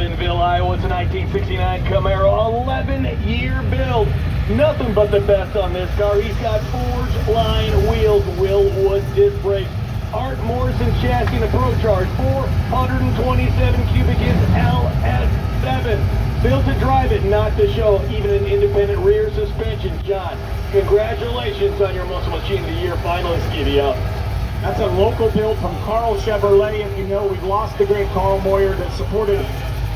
Woodinville, Iowa. It's a 1969 Camaro, 11-year build. Nothing but the best on this car. He's got forged line wheels, Willwood disc brakes, Art Morrison chassis, and a Procharge 427 cubic inch LS7. Built to drive it, not to show. Even an independent rear suspension. John, congratulations on your Muscle Machine of the Year finalist, Gbody. That's a local build from Carl Chevrolet. If you know, we've lost the great Carl Moyer that supported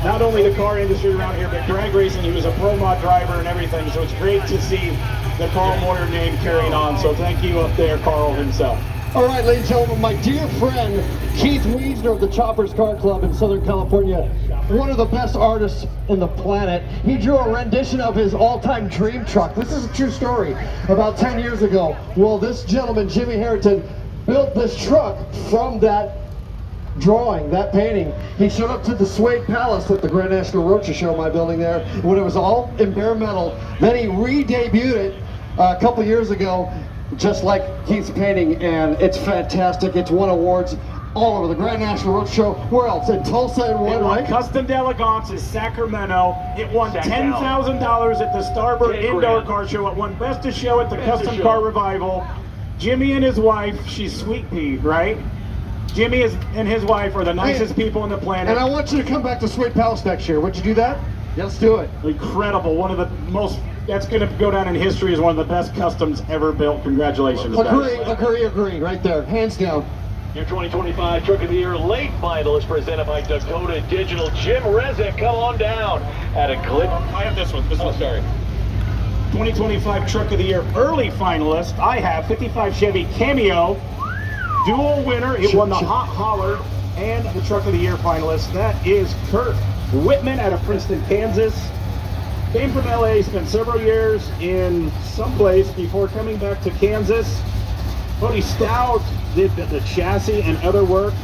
not only the car industry around here, but drag racing. He was a pro mod driver and everything. So it's great to see the Carl Moyer name carrying on. So thank you up there, Carl himself. All right, ladies and gentlemen, my dear friend, Keith Wiesner of the Choppers Car Club in Southern California, one of the best artists in the planet. He drew a rendition of his all-time dream truck. This is a true story. About 10 years ago, well, this gentleman, Jimmy Harrington, built this truck from that drawing, that painting. He showed up to the Suede Palace at the Grand National Roadshow Show, my building there, when it was all in bare metal. Then he re-debuted it a couple years ago, just like Keith's painting, and it's fantastic. It's won awards all over the Grand National Roadshow. Where else? In Tulsa and what, right? Custom d'Elegance in Sacramento. It won $10,000 at the Starboard Indoor Car Show. It won Best of Show at the Custom Car Revival. Jimmy and his wife, she's Sweet Pea, right? Jimmy and his wife are the nicest people on the planet. And I want you to come back to Suede Palace next year. Would you do that? Yeah, let's do it. Incredible. One of the most, that's going to go down in history as one of the best customs ever built. Congratulations. Agree, right there. Hands down. Your 2025 Truck of the Year late finalist presented by Dakota Digital. Jim Rezek, come on down at a clip. I have this one. Sorry. 2025 Truck of the Year early finalist. I have 55 Chevy Cameo, dual winner. It won the Hot Holler and the Truck of the Year finalist. That is Kurt Whitman out of Princeton, Kansas. Came from LA, spent several years in someplace before coming back to Kansas. Cody Stout did the chassis and other work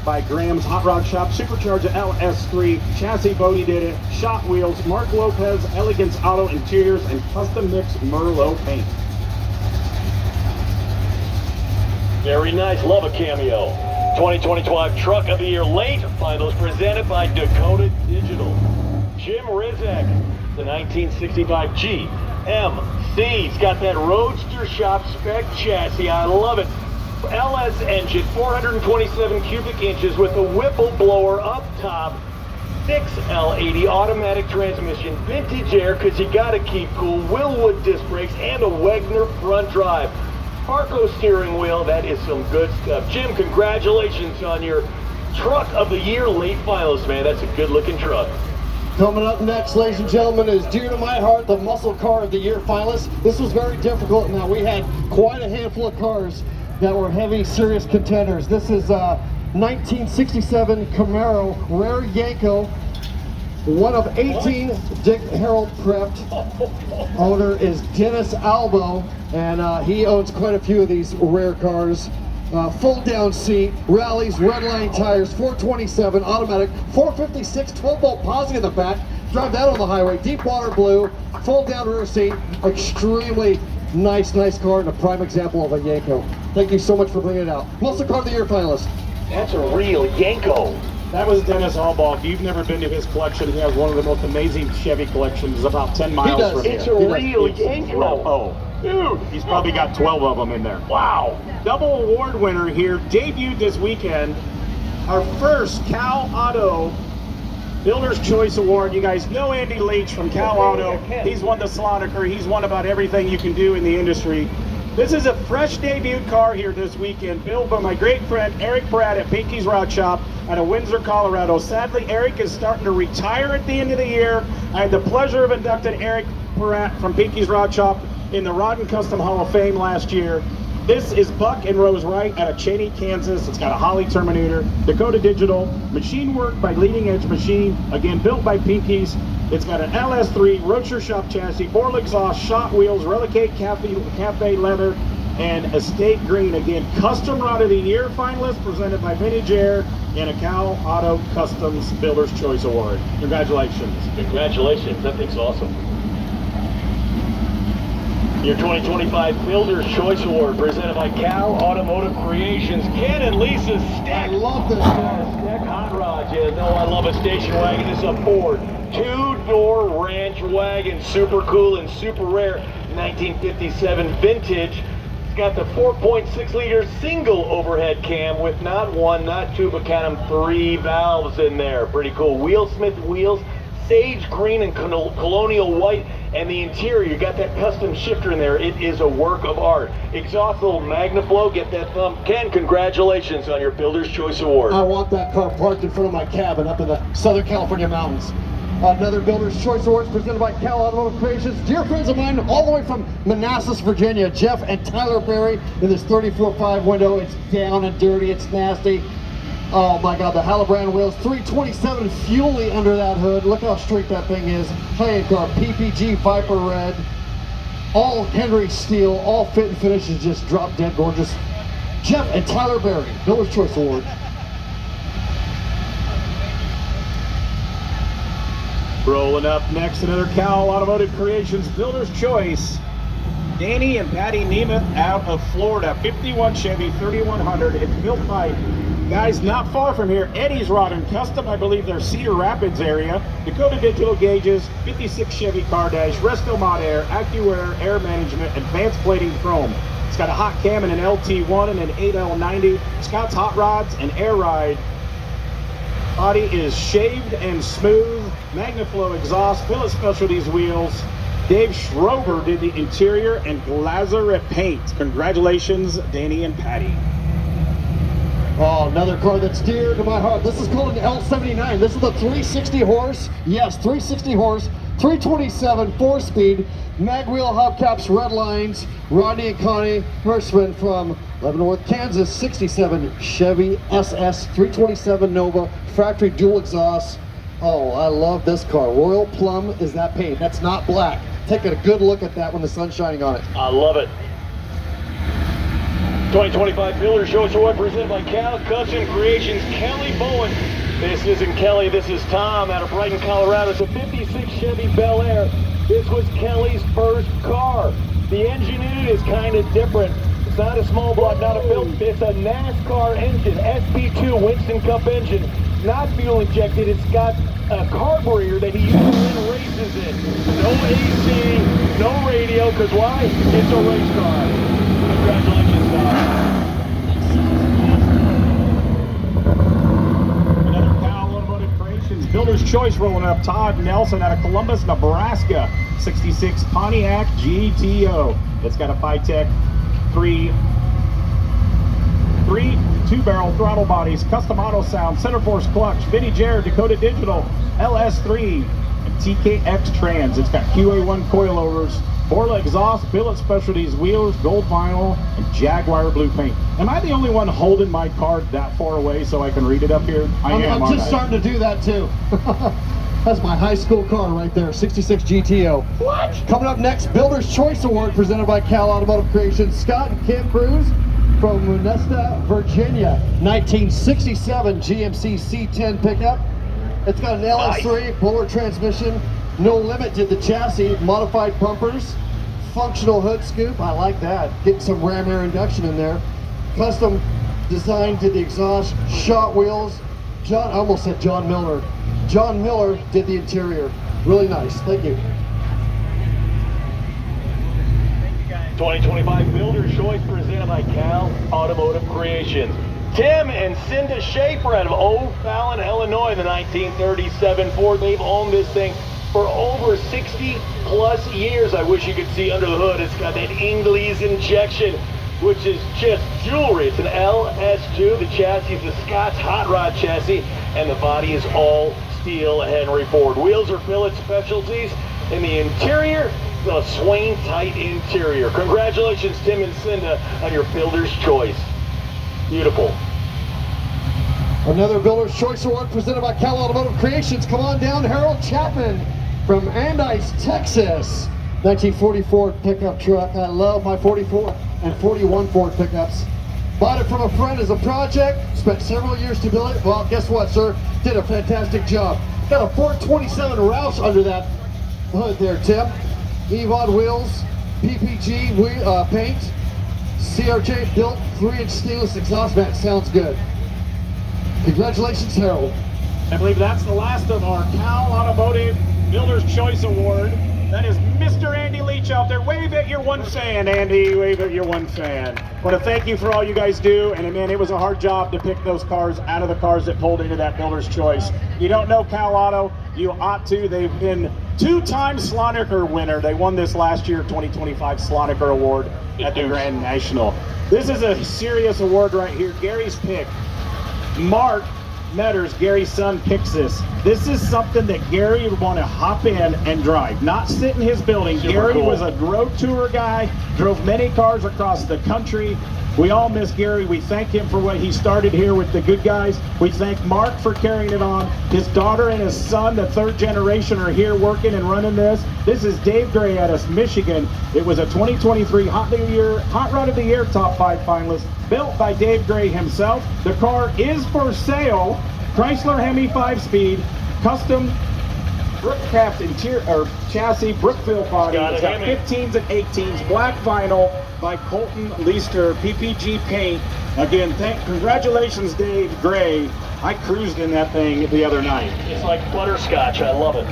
by Graham's Hot Rod Shop. Supercharger LS3 chassis, Gbody did it. Shot wheels, Mark Lopez, Elegance Auto Interiors, and custom mix Merlot paint. Very nice, love a Cameo. 2025 Truck of the Year late finalist presented by Dakota Digital. Jim Rizek, the 1965 GMC. He's got that Roadster Shop spec chassis, I love it. LS engine, 427 cubic inches with a Whipple blower up top, 6L80 automatic transmission, vintage air because you gotta keep cool, Willwood disc brakes, and a Wagner front drive. Arco steering wheel, that is some good stuff. Jim, congratulations on your Truck of the Year late finalist, man. That's a good looking truck. Coming up next, ladies and gentlemen, is dear to my heart, the Muscle Car of the Year finalist. This was very difficult. Now, we had quite a handful of cars that were heavy, serious contenders. This is a 1967 Camaro Rare Yanko, one of 18 Dick Harold prepped. Owner is Dennis Albo, and he owns quite a few of these rare cars. Full down seat, rallies, red line tires, 427 automatic, 456 12-volt positive in the back. Drive that on the highway, deep water blue, full down rear seat, extremely nice car, and a prime example of a Yanko. Thank you so much for bringing it out. Muscle Car of the Year finalist. That's a real Yanko. That was Dennis Albaugh. If you've never been to his collection, he has one of the most amazing Chevy collections about 10 miles from here. It's a real Yanko. Oh, dude, he's probably got 12 of them in there. Wow. Double award winner here, debuted this weekend. Our first Cal Auto Builder's Choice Award. You guys know Andy Leach from Cal Auto. He's won the Sloniker. He's won about everything you can do in the industry. This is a fresh debut car here this weekend, built by my great friend Eric Pratt at Pinky's Rod Shop out of Windsor, Colorado. Sadly, Eric is starting to retire at the end of the year. I had the pleasure of inducting Eric Pratt from Pinky's Rod Shop in the Rod and Custom Hall of Fame last year. This is Buck and Rose Wright out of Cheney, Kansas. It's got a Holly Terminator, Dakota Digital, machine work by Leading Edge Machine, again built by Pinky's. It's got an LS3 Roadster Shop chassis, 4 exhaust, shot wheels, Relicate Cafe leather, and Estate Green. Again, Custom Rod of the Year finalist presented by Vintage Air and a Cal Auto Customs Builder's Choice Award. Congratulations. Congratulations, that thing's awesome. Your 2025 Builder's Choice Award presented by Cal Automotive Creations. Ken and Lisa's Stack. I love this car. Stack Hot Rod guys, you know I love a station wagon. This is a Ford two-door ranch wagon. Super cool and super rare. 1957 vintage. It's got the 4.6-liter single overhead cam with not one, not two, but count them 3 valves in there. Pretty cool. Wheelsmith wheels, sage green and colonial white, and the interior, you got that custom shifter in there. It is a work of art. Exhaust little Magnaflow, get that thumb. Ken, congratulations on your Builder's Choice Award. I want that car parked in front of my cabin up in the Southern California mountains. Another Builder's Choice Awards presented by Cal Automotive Creations. Dear friends of mine, all the way from Manassas, Virginia, Jeff and Tyler Berry in this 34.5 window. It's down and dirty, it's nasty. Oh my God, the Halibran wheels, 327 Fuelie under that hood. Look how straight that thing is. High-end car, PPG Viper Red. All Henry steel, all fit and finish is just drop dead gorgeous. Jeff and Tyler Berry, Builder's Choice Award. Rolling up next, another Cal Automotive Creations Builder's Choice. Danny and Patty Nemeth out of Florida, 51 Chevy 3100. It's built by guys not far from here. Eddie's Rod and Custom, I believe they're Cedar Rapids area. Dakota Digital Gauges, 56 Chevy car dash, Resto Mod Air, AccuAir, air management, advanced plating chrome. It's got a hot cam and an LT1 and an 8L90. Scott's Hot Rods and Air Ride. Body is shaved and smooth. Magnaflow exhaust, Phillips Specialties wheels. Dave Schrober did the interior and Glazeret paint. Congratulations, Danny and Patty. Oh, another car that's dear to my heart. This is called an L79. This is the 360 horse. Yes, 360 horse, 327 4-speed, mag wheel hubcaps, red lines. Rodney and Connie Hirschman from Leavenworth, Kansas, 67 Chevy SS 327 Nova, factory dual exhaust. Oh, I love this car. Royal Plum is that paint. That's not black. Take a good look at that when the sun's shining on it. I love it. 2025 Builder's Choice Award presented by Cal Custom Creations, Kelly Bowen. This isn't Kelly, this is Tom out of Brighton, Colorado. It's a 56 Chevy Bel Air. This was Kelly's first car. The engine in it is kind of different. It's not a small block, not a built. It's a NASCAR engine, SP2 Winston Cup engine. Not fuel injected. It's got a carburetor that he used to win races in. No AC, no radio, because why? It's a race car. Congratulations, Todd. Another Cal Automotive Creations Builder's Choice rolling up. Todd Nelson out of Columbus, Nebraska, 66 Pontiac GTO. It's got a Phytech 3 two-barrel throttle bodies, custom auto sound, center force clutch, Vinnie Jared, Dakota Digital, LS3, and TKX trans. It's got QA1 coilovers, Borla exhaust, Phillips Specialties wheels, gold vinyl, and Jaguar blue paint. Am I the only one holding my card that far away so I can read it up here? I'm just starting to do that too. That's my high school car right there, 66 GTO. What? Coming up next, Builder's Choice Award presented by Cal Automotive Creations. Scott and Kim Cruz from Monesta, Virginia, 1967 GMC C10 pickup. It's got an LS3, Buller transmission, no limit to the chassis, modified bumpers, functional hood scoop. I like that. Getting some ram air induction in there. Custom design to the exhaust, shot wheels. I almost said John Miller. John Miller did the interior. Really nice. Thank you. 2025 Builder's Choice presented by Cal Automotive Creations. Tim and Cinda Schaefer out of O'Fallon, Illinois, the 1937 Ford. They've owned this thing for over 60 plus years. I wish you could see under the hood. It's got that Ingles injection, which is just jewelry. It's an LS2. The chassis is the Scott's Hot Rod chassis, and the body is all steel Henry Ford. Wheels are Phillips Specialties. In the interior, a swing tight interior. Congratulations, Tim and Cinda, on your Builder's Choice. Beautiful. Another Builder's Choice Award presented by Cal Automotive Creations. Come on down, Harold Chapman from Andice, Texas. 1944 pickup truck. I love my 44 and 41 Ford pickups. Bought it from a friend as a project. Spent several years to build it. Well, guess what, sir? Did a fantastic job. Got a 427 Roush under that hood there, Tim. Evod wheels, PPG paint, CRJ built 3-inch stainless exhaust mat. Sounds good. Congratulations, Harold. I believe that's the last of our Cal Automotive Builder's Choice Award. That is Mr. Andy Leach out there. Wave at your one fan, Andy. Wave at your one fan. I want to thank you for all you guys do. And man, it was a hard job to pick those cars out of the cars that pulled into that Builder's Choice. You don't know Cal Auto, you ought to. They've been two-time Sloniker winner. They won this last year, 2025 Sloniker Award at the Grand National. This is a serious award right here. Gary's pick. Mark Metters, Gary's son, picks this. This is something that Gary would want to hop in and drive, not sit in his building. Super Gary cool. was a road tour guy, drove many cars across the country. We all miss Gary. We thank him for what he started here with the Goodguys. We thank Mark for carrying it on. His daughter and his son, the third generation, are here working and running this. This is Dave Gray out of Michigan. It was a 2023 Hot Rod of the Year Top 5 finalist, built by Dave Gray himself. The car is for sale. Chrysler Hemi 5-speed, custom brook capped interior or chassis, Brookfield body. It's got 15s and 18s, black vinyl by Colton Leister, PPG paint. Again, congratulations, Dave Gray. I cruised in that thing the other night. It's like butterscotch. I love it.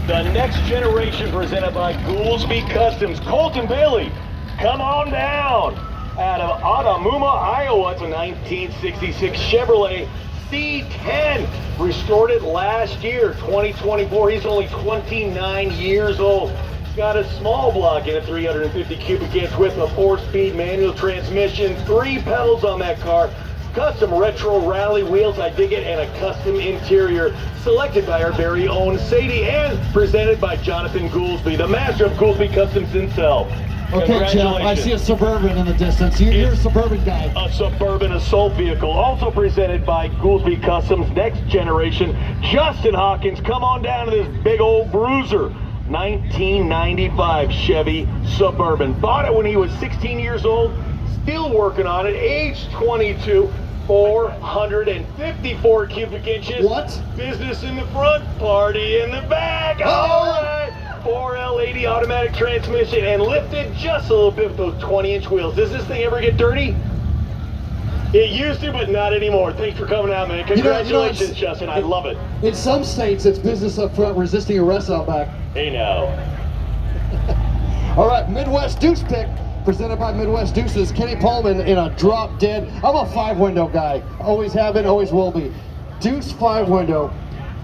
The next generation presented by Goolsby Customs. Colton Bailey, come on down. Out of Ottumwa, Iowa, it's a 1966 Chevrolet C10. Restored it last year, 2024. He's only 29 years old. He's got a small block in a 350 cubic inch with a 4-speed manual transmission, 3 pedals on that car, custom retro rally wheels, I dig it, and a custom interior selected by our very own Sadie and presented by Jonathan Goolsby, the master of Goolsby Customs himself. Okay, Jeff, I see a Suburban in the distance. You're a Suburban guy. A Suburban assault vehicle, also presented by Goolsby Customs Next Generation. Justin Hawkins, come on down to this big old bruiser. 1995 Chevy Suburban. Bought it when he was 16 years old. Still working on it. Age 22. 454 cubic inches. What? Business in the front, party in the back. All right. 4L80 automatic transmission and lifted just a little bit with those 20-inch wheels. Does this thing ever get dirty? It used to, but not anymore. Thanks for coming out, man. Congratulations, Justin. I love it. In some states, it's business up front, resisting arrest out back. Hey, now. All right, Midwest Deuce pick, presented by Midwest Deuces. Kenny Pullman in a drop dead. I'm a 5-window guy. Always have been, always will be. Deuce 5-window.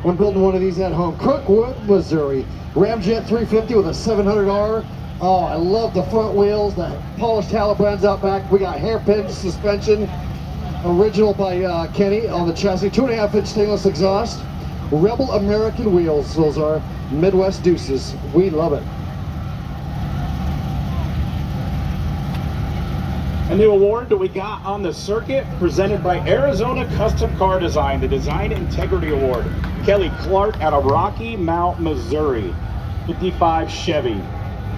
I'm building one of these at home. Crookwood, Missouri. Ramjet 350 with a 700R. Oh, I love the front wheels, the polished Halibrands out back. We got hairpin suspension, original by Kenny on the chassis. 2.5-inch stainless exhaust. Rebel American wheels. Those are Midwest Deuces. We love it. A new award that we got on the circuit, presented by Arizona Custom Car Design, the Design Integrity Award. Kelly Clark out of Rocky Mount, Missouri. 55 Chevy.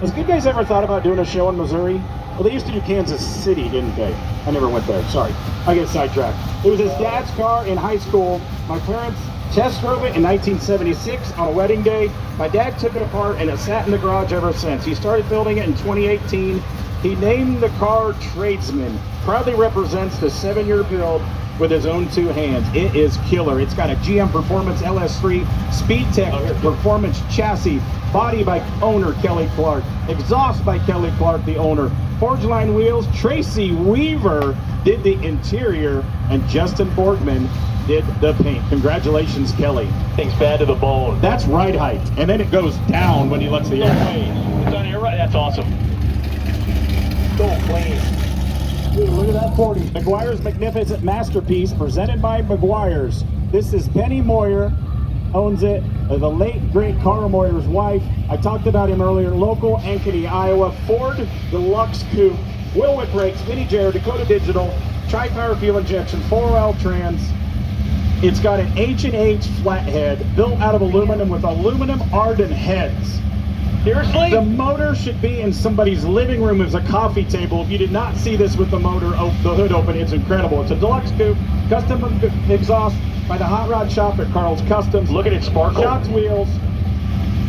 Has Goodguys ever thought about doing a show in Missouri? Well, they used to do Kansas City, didn't they? I never went there, sorry. I get sidetracked. It was his dad's car in high school. My parents test drove it in 1976 on a wedding day. My dad took it apart and it sat in the garage ever since. He started building it in 2018. He named the car Tradesman. Proudly represents the 7-year build with his own 2 hands. It is killer. It's got a GM Performance LS3 SpeedTech Performance chassis, body by owner Kelly Clark, exhaust by Kelly Clark, the owner. Forge line wheels, Tracy Weaver did the interior, and Justin Borgman did the paint. Congratulations, Kelly. Thing's bad to the bone. That's ride height, and then it goes down when he lets the air. It's on your right. That's awesome. So clean. Dude, look at that 40. McGuire's Magnificent Masterpiece, presented by McGuire's. This is Penny Moyer, owns it, the late great Carl Moyer's wife. I talked about him earlier. Local, Ankeny, Iowa. Ford Deluxe Coupe, Wilwick brakes, Vinnie J, Dakota Digital, tri-power fuel injection, 4L trans. It's got an H&H flathead built out of aluminum with aluminum Arden heads. Seriously? The motor should be in somebody's living room as a coffee table. If you did not see this with the motor, the hood open, it's incredible. It's a deluxe coupe, custom exhaust by the Hot Rod Shop at Carl's Customs. Look at it sparkle. Shots wheels.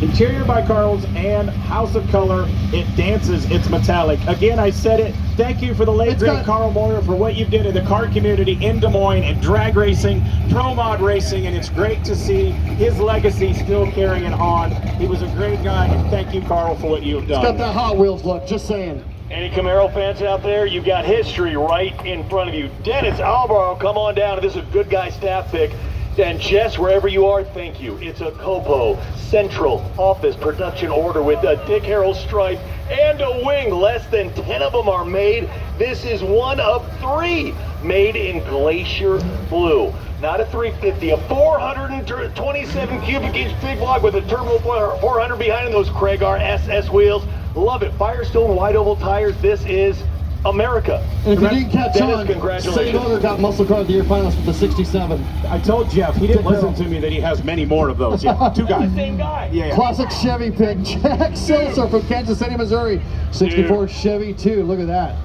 Interior by Carl's and House of Color. It dances, it's metallic. Again, I said it. Thank you for the late great Carl Moyer for what you did in the car community in Des Moines and drag racing, pro mod racing, and it's great to see his legacy still carrying on. He was a great guy, and thank you, Carl, for what you've done. It's got that Hot Wheels look, just saying. Any Camaro fans out there, you've got history right in front of you. Dennis Albaro, come on down. This is a good guy staff pick. And Jess, wherever you are, thank you. It's a Copo Central Office production order with a Dick Harrell stripe and a wing. Less than 10 of them are made. This is one of 3 made in Glacier Blue. Not a 350, a 427 cubic inch big block with a turbo 400 behind and those Craigar SS wheels. Love it. Firestone wide oval tires. This is America. And if you didn't catch Dennis, on, congratulations. St. Order got Muscle Car of the Year finalist with the 67. I told Jeff, he didn't listen to me, that he has many more of those. Yeah, 2 guys. Same guy. Yeah. Classic Chevy pick, Jack Silser from Kansas City, Missouri. 64 Chevy 2, look at that.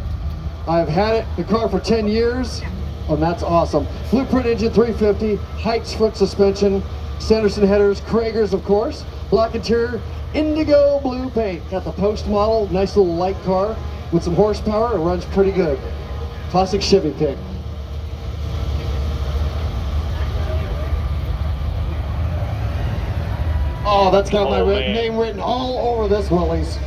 I've had the car for 10 years, and that's awesome. Blueprint engine 350, Heights front suspension, Sanderson headers, Kragers of course, black interior, indigo blue paint. Got the post model, nice little light car with some horsepower. It runs pretty good. Classic Chevy pick. Oh, that's got my name written all over this Willys.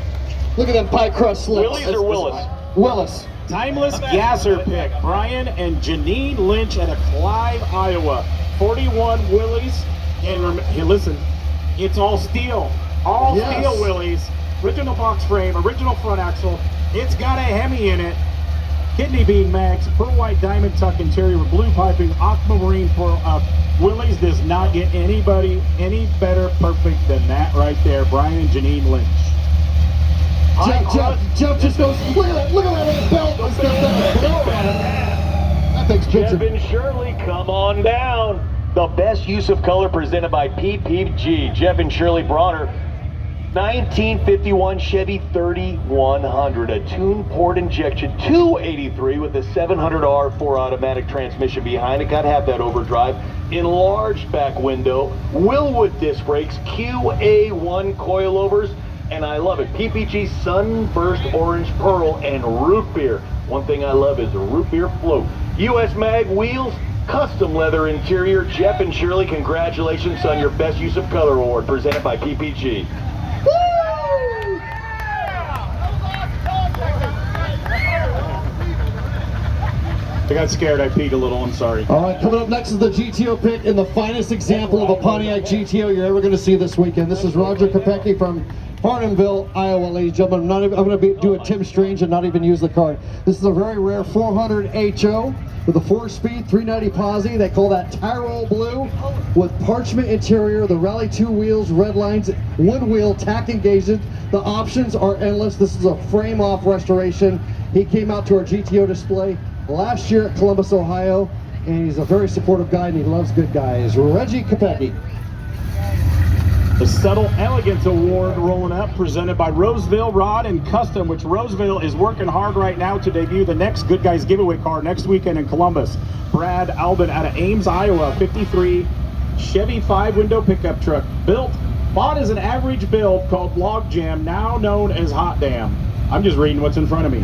Look at them pie crust slicks. Willies or Willis? Willis. Timeless gasser pick. Brian and Janine Lynch at a Clive, Iowa. 41 Willys. And hey, listen, it's all steel. All steel Willys. Original box frame, original front axle. It's got a Hemi in it. Kidney bean mags, pearl white diamond tuck interior with blue piping, aquamarine pearl. Willys does not get anybody any better perfect than that right there. Brian and Janine Lynch. Jeff just goes, look at that little belt. It's got that blue on it. That thing's picture. Kevin Shirley, come on down. The best use of color presented by PPG. Jeff and Shirley Bronner. 1951 Chevy 3100, a tune port injection 283 with a 700R 4-automatic transmission behind it. Got to have that overdrive. Enlarged back window, Willwood disc brakes, QA1 coilovers, and I love it. PPG Sunburst Orange Pearl and root beer. One thing I love is the root beer float. US Mag wheels, custom leather interior. Jeff and Shirley, congratulations on your Best Use of Color award presented by PPG. I got scared, I peed a little, I'm sorry. All right, coming up next is the GTO pick and the finest example of a Pontiac GTO you're ever going to see this weekend. This is Roger Kopecki from Hardenville, Iowa, ladies and gentlemen. I'm going to do a Tim Strange and not even use the card. This is a very rare 400 HO with a 4-speed 390 posi. They call that Tyrol Blue with parchment interior, the Rally 2 wheels, red lines, wood wheel, tack engagement. The options are endless. This is a frame-off restoration. He came out to our GTO display last year at Columbus, Ohio, and he's a very supportive guy and he loves good guys. Reggie Kopecki. The Subtle Elegance Award rolling up, presented by Roseville Rod and Custom, which Roseville is working hard right now to debut the next Good Guys giveaway car next weekend in Columbus. Brad Albin out of Ames, Iowa, 53 Chevy 5-window pickup truck, bought as an average build called Log Jam, now known as Hot Damn. I'm just reading what's in front of me.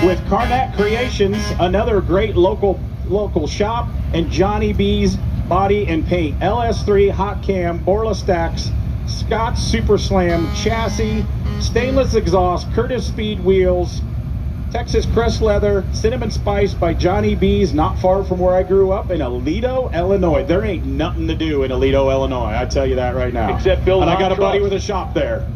With Karnak Creations, another great local shop, and Johnny B's Body and Paint, LS3 Hot Cam, Borla Stacks, Scott's Super Slam chassis, stainless exhaust, Curtis Speed wheels, Texas Crest Leather, Cinnamon Spice by Johnny B's, not far from where I grew up in Aledo, Illinois. There ain't nothing to do in Aledo, Illinois, I tell you that right now. Except build and I got a buddy trucks. with a shop there.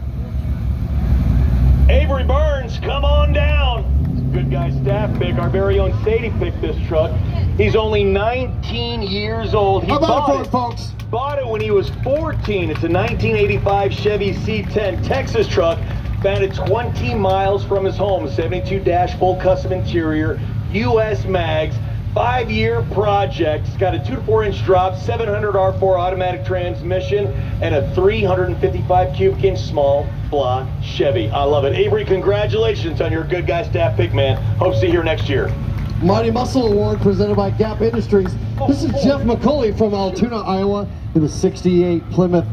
Avery Burns, come on down. Good Guy staff pick. Our very own Sadie picked this truck. He's only 19 years old. He How about bought it, it, folks? Bought it when he was 14. It's a 1985 Chevy C10 Texas truck. Found it 20 miles from his home. 72 dash, full custom interior, US mags. 5-year project. It's got a 2 to 4 inch drop, 700 R4 automatic transmission, and a 355 cubic inch small block Chevy. I love it. Avery, congratulations on your Good Guy staff pick, man. Hope to see you here next year. Mighty Muscle Award presented by Gap Industries. This is Jeff McCulley from Altoona, Iowa, in the 68 Plymouth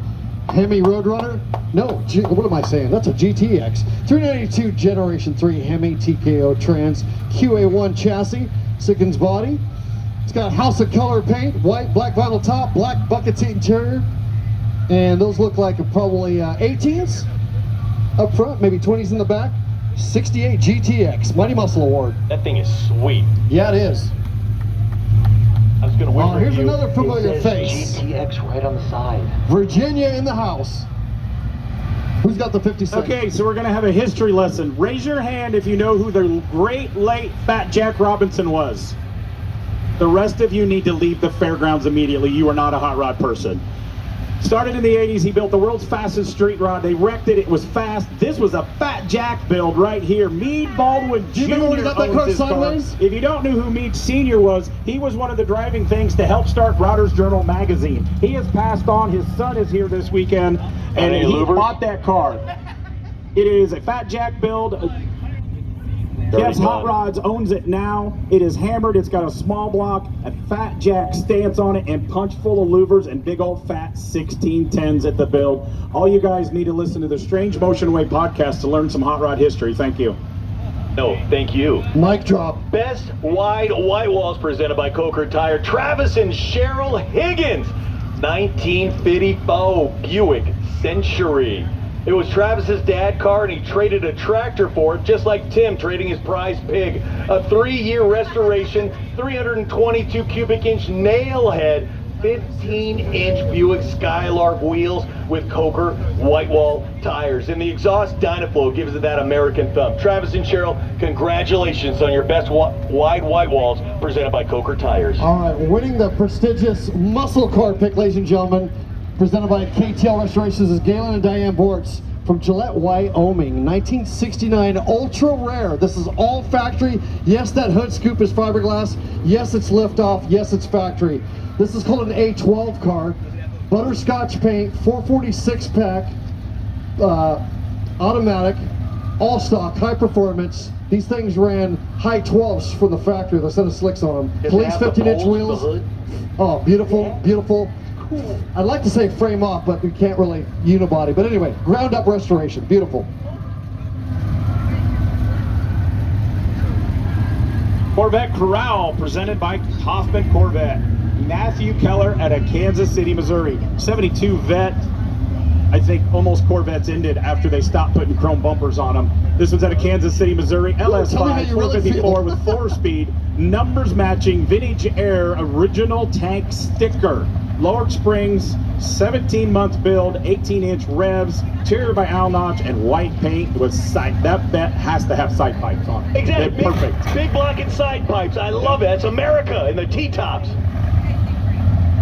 Hemi Roadrunner. No, what am I saying? That's a GTX. 392 Generation 3 Hemi TKO Trans QA1 chassis. Sickens body. It's got House of Color paint, white, black vinyl top, black bucket seat interior. And those look like probably 18s up front, maybe 20s in the back. 68 GTX, Mighty Muscle Award. That thing is sweet. Yeah, it is. I was going to whisper Here's to you. another familiar It says face. GTX right on the side. Virginia in the house. Who's got the 56? Okay, so we're going to have a history lesson. Raise your hand if you know who the great late Fat Jack Robinson was. The rest of you need to leave the fairgrounds immediately. You are not a hot rod person. Started in the 80s, he built the world's fastest street rod. They wrecked it, it was fast. This was a Fat Jack build right here. Meade Baldwin Jr. You remember when he got that owns car this sideways? If you don't know who Meade Sr. was, he was one of the driving things to help start Router's Journal magazine. He has passed on, his son is here this weekend, and Any he louvers? bought that car. It is a Fat Jack build. Kev's Hot Rods owns it now. It is hammered. It's got a small block, a Fat Jack stance on it, and punch full of louvers and big old fat 1610s at the build. All you guys need to listen to the Strange Motion Way podcast to learn some hot rod history. Thank you. No, thank you. Mic drop. Best wide white walls presented by Coker Tire. Travis and Cheryl Higgins. 1954 Buick Century. It was Travis's dad car, and he traded a tractor for it, just like Tim trading his prized pig. A 3-year restoration, 322 cubic inch nail head, 15-inch Buick Skylark wheels with Coker white wall tires. And the exhaust Dynaflow gives it that American thumb. Travis and Cheryl, congratulations on your best wide white walls presented by Coker Tires. All right, winning the prestigious muscle car pick, ladies and gentlemen, presented by KTL Restorations, is Galen and Diane Bortz from Gillette, Wyoming. 1969, ultra rare. This is all factory. Yes, that hood scoop is fiberglass. Yes, it's liftoff. Yes, it's factory. This is called an A12 car. Butterscotch paint, 446 pack, automatic, all stock, high performance. These things ran high 12s from the factory with a set of slicks on them. Does it Police have the 15-inch poles, wheels. the hood? Oh, beautiful, beautiful. I'd like to say frame off, but we can't really unibody. But anyway, ground up restoration, beautiful. Corvette Corral presented by Hoffman Corvette. Matthew Keller out of Kansas City, Missouri. 72 vet. I think almost Corvettes ended after they stopped putting chrome bumpers on them. This one's out of Kansas City, Missouri. Tell me how LS5 you really 454 feel. with 4-speed, numbers matching, vintage air, original tank sticker. Lowered springs, 17-month build, 18-inch revs, interior by Al Notch, and white paint with side. That has to have side pipes on it. Exactly. They're perfect. Big block and side pipes. I love it. It's America in the T-tops.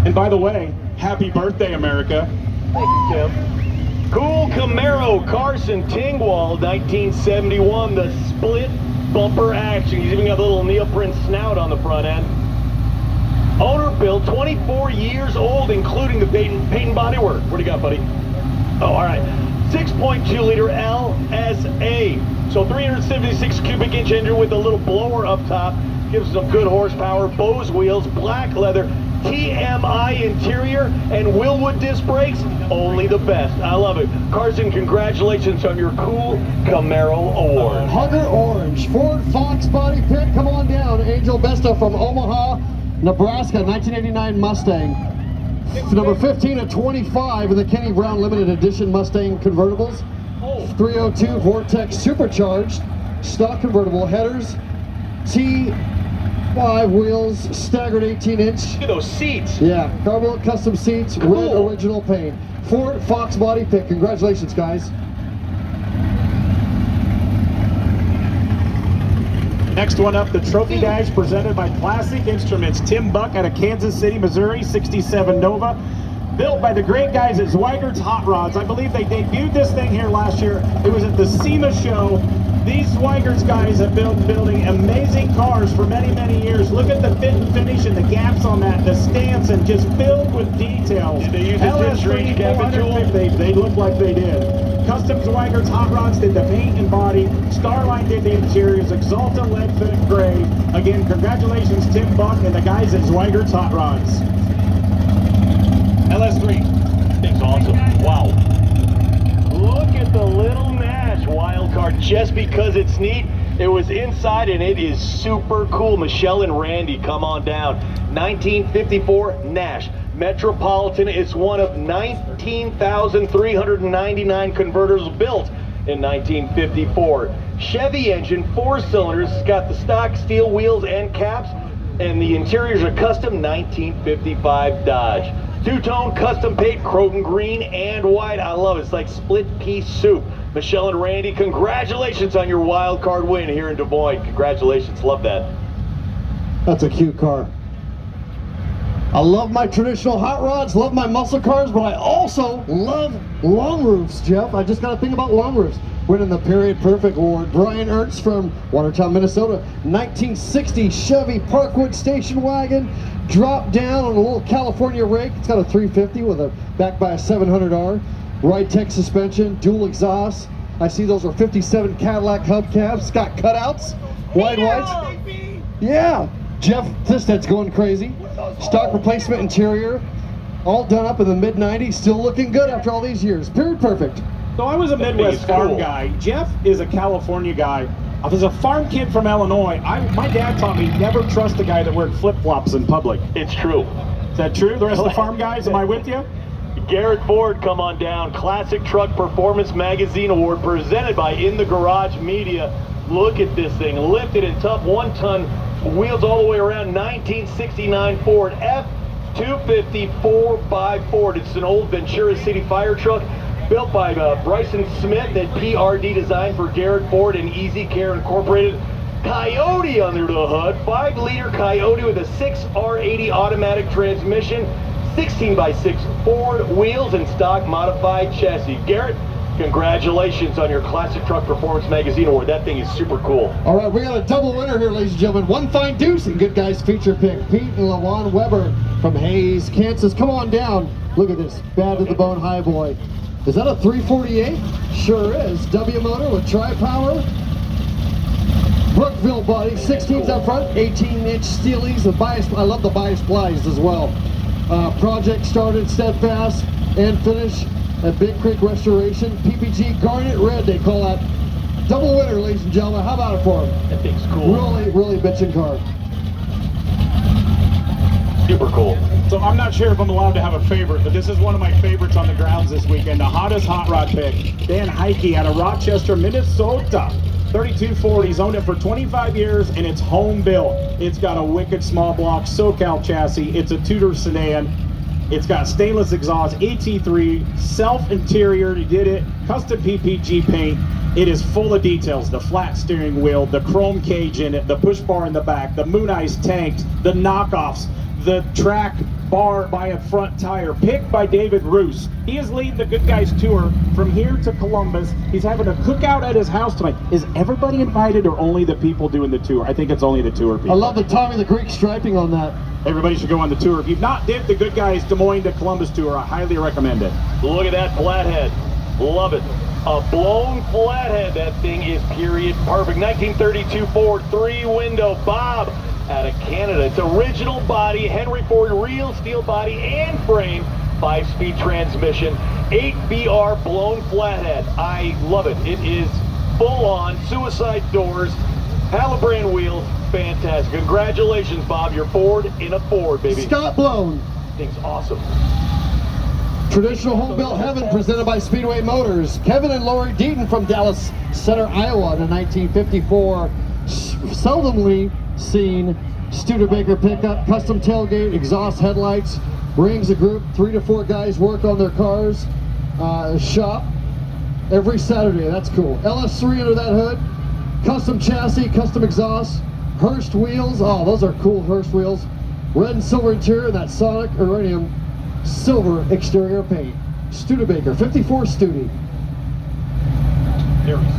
And by the way, happy birthday, America. Thank you, Tim. Cool Camaro, Carson Tingwall, 1971. The split bumper action. He's even got a little neoprene snout on the front end. Owner built, 24 years old, including the paint and bodywork. What do you got, buddy? Oh, all right. 6.2 liter LSA. So 376 cubic inch engine with a little blower up top. Gives some good horsepower. Bose wheels, black leather, TMI interior, and Willwood disc brakes. Only the best. I love it. Carson, congratulations on your cool Camaro award. Hugger Orange, Ford Fox body pick. Come on down. Angel Besta from Omaha, Nebraska, 1989 Mustang. It's number 15 of 25 in the Kenny Brown limited edition Mustang convertibles. 302 Vortex supercharged, stock convertible headers, T5 wheels, staggered 18-inch. Look at those seats. Yeah, Carvel custom seats, red Cool. original paint. Ford Fox body pick. Congratulations, guys. Next one up, the Trophy Dash presented by Classic Instruments. Tim Buck out of Kansas City, Missouri, 67 Nova. Built by the great guys at Zweigert's Hot Rods. I believe they debuted this thing here last year. It was at the SEMA show. These Zweigert's guys have been building amazing cars for many, many years. Look at the fit and finish and the gaps on that, the stance, and just filled with details. Did they use a LS3 strange cabin tool? 450, they look like they did. Custom Zweigert's Hot Rods did the paint and body. Starline did the interiors. Exalta lead fitted gray. Again, congratulations, Tim Buck and the guys at Zweigert's Hot Rods. LS3. Thing's awesome. Wow. Look at the little Nash wild card. Just because it's neat, it was inside and it is super cool. Michelle and Randy, come on down. 1954 Nash Metropolitan. It's one of 19,399 converters built in 1954. Chevy engine, 4 cylinders. It's got the stock steel wheels and caps, and the interiors are custom 1955 Dodge. Two-tone custom paint, Croton green and white. I love it. It's like split pea soup. Michelle and Randy, congratulations on your wild card win here in Des Moines. Congratulations. Love that. That's a cute car. I love my traditional hot rods, love my muscle cars, but I also love long roofs, Jeff. I just got to think about long roofs. Winning the Period Perfect Award. Brian Ernst from Watertown, Minnesota. 1960 Chevy Parkwood station wagon. Dropped down on a little California rake. It's got a 350 with a backed by a 700R. Ride-Tech suspension, dual exhaust. I see those are 57 Cadillac hubcaps. It's got cutouts, wide whites. Yeah, Jeff, this head's going crazy. Stock replacement interior, all done up in the mid-90s, still looking good after all these years. Period perfect. So I was a Midwest farm guy. Jeff is a California guy. I was a farm kid from Illinois. My dad taught me never trust a guy that wears flip-flops in public. It's true. Is that true? The rest of the farm guys, am I with you? Garrett Ford, come on down. Classic Truck Performance Magazine Award presented by In the Garage Media. Look at this thing, lifted and tough, 1-ton wheels all the way around. 1969 Ford F-250 4x Ford. It's an old Ventura City fire truck built by Bryson Smith at PRD Design for Garrett Ford and Easy Care Incorporated. Coyote under the hood, 5-liter Coyote with a 6R80 automatic transmission, 16x6 Ford wheels and stock modified chassis. Garrett, congratulations on your Classic Truck Performance Magazine Award. That thing is super cool. All right, we got a double winner here, ladies and gentlemen. One fine Deuce and Goodguys feature pick. Pete and LaJuan Weber from Hayes, Kansas. Come on down. Look at this. Bad to the bone high boy. Is that a 348? Sure is. W motor with tri-power. Brookville body, 16s up front, 18-inch steelies. The bias, I love the bias blinds as well. Project started steadfast and finished at Big Creek Restoration. PPG Garnet Red, they call that. Double winner, ladies and gentlemen. How about it for them? That thing's cool. Really, really bitchin' car. Super cool. So I'm not sure if I'm allowed to have a favorite, but this is one of my favorites on the grounds this weekend. The hottest hot rod pick, Dan Heike out of Rochester, Minnesota. 32 Ford, he's owned it for 25 years and it's home built. It's got a wicked small block SoCal chassis. It's a Tudor sedan. It's got stainless exhaust, AT3, self interior, he did it, custom PPG paint. It is full of details. The flat steering wheel, the chrome cage in it, the push bar in the back, the Moon Ice tanks, the knockoffs, the track bar by a front tire, picked by David Roos. He is leading the Goodguys tour from here to Columbus. He's having a cookout at his house tonight. Is everybody invited or only the people doing the tour? I think it's only the tour people. I love the Tommy the Greek striping on that. Everybody should go on the tour. If you've not did the Goodguys Des Moines to Columbus tour, I highly recommend it. Look at that flathead. Love it. A blown flathead. That thing is period perfect. 1932 Ford 3-window Bob out of Canada. It's original body, Henry Ford real steel body and frame, 5-speed transmission, 8BR blown flathead. I love it. It is full on suicide doors, Halibrand wheels. Fantastic. Congratulations, Bob. You're Ford in a Ford, baby. Scott Blown. Thing's awesome. Traditional home built heaven presented by Speedway Motors. Kevin and Lori Deaton from Dallas Center, Iowa, in a 1954 seldomly seen Studebaker pickup, custom tailgate, exhaust headlights, brings a group 3 to 4 guys work on their cars, shop every Saturday. That's cool. LS3 under that hood, custom chassis, custom exhaust, Hurst wheels. Oh, those are cool Hurst wheels. Red and silver interior, and that Sonic Iridium silver exterior paint. Studebaker 54 Studi. There we go.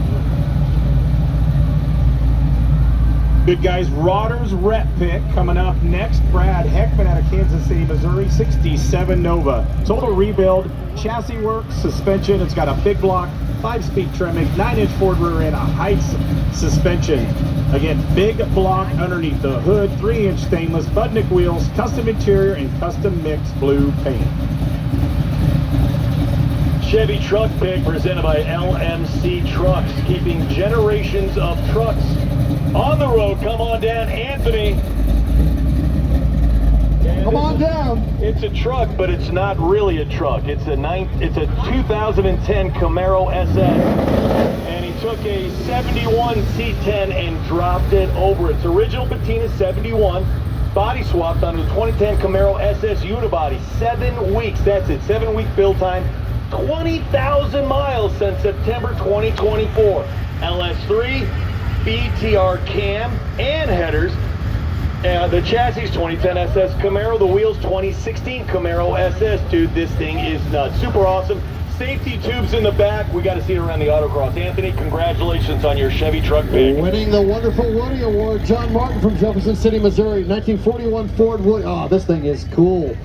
Goodguys Rodders rep pick coming up next. Brad Heckman out of Kansas City, Missouri, 67 Nova. Total rebuild, chassis work, suspension. It's got a big block, 5-speed trimming, 9-inch Ford rear end, a Heights suspension. Again, big block underneath the hood, 3-inch stainless, Budnick wheels, custom interior, and custom mixed blue paint. Chevy truck pick presented by LMC Trucks, keeping generations of trucks on the road. Come on down, Anthony. Come on down. It's a truck, but it's not really a truck. It's a 2010 Camaro SS, and he took a 71 C10 and dropped it over its original patina 71, body swapped on the 2010 Camaro SS unibody. 7 weeks, that's it, 7-week build time, 20,000 miles since September 2024. LS3, BTR cam and headers. The chassis 2010 SS Camaro, the wheels 2016 Camaro SS. Dude, this thing is nuts. Super awesome. Safety tubes in the back. We got to see it around the autocross. Anthony, congratulations on your Chevy truck pick. Winning the Wonderful Woody Award, John Martin from Jefferson City, Missouri, 1941 Ford Woody. Oh, this thing is cool.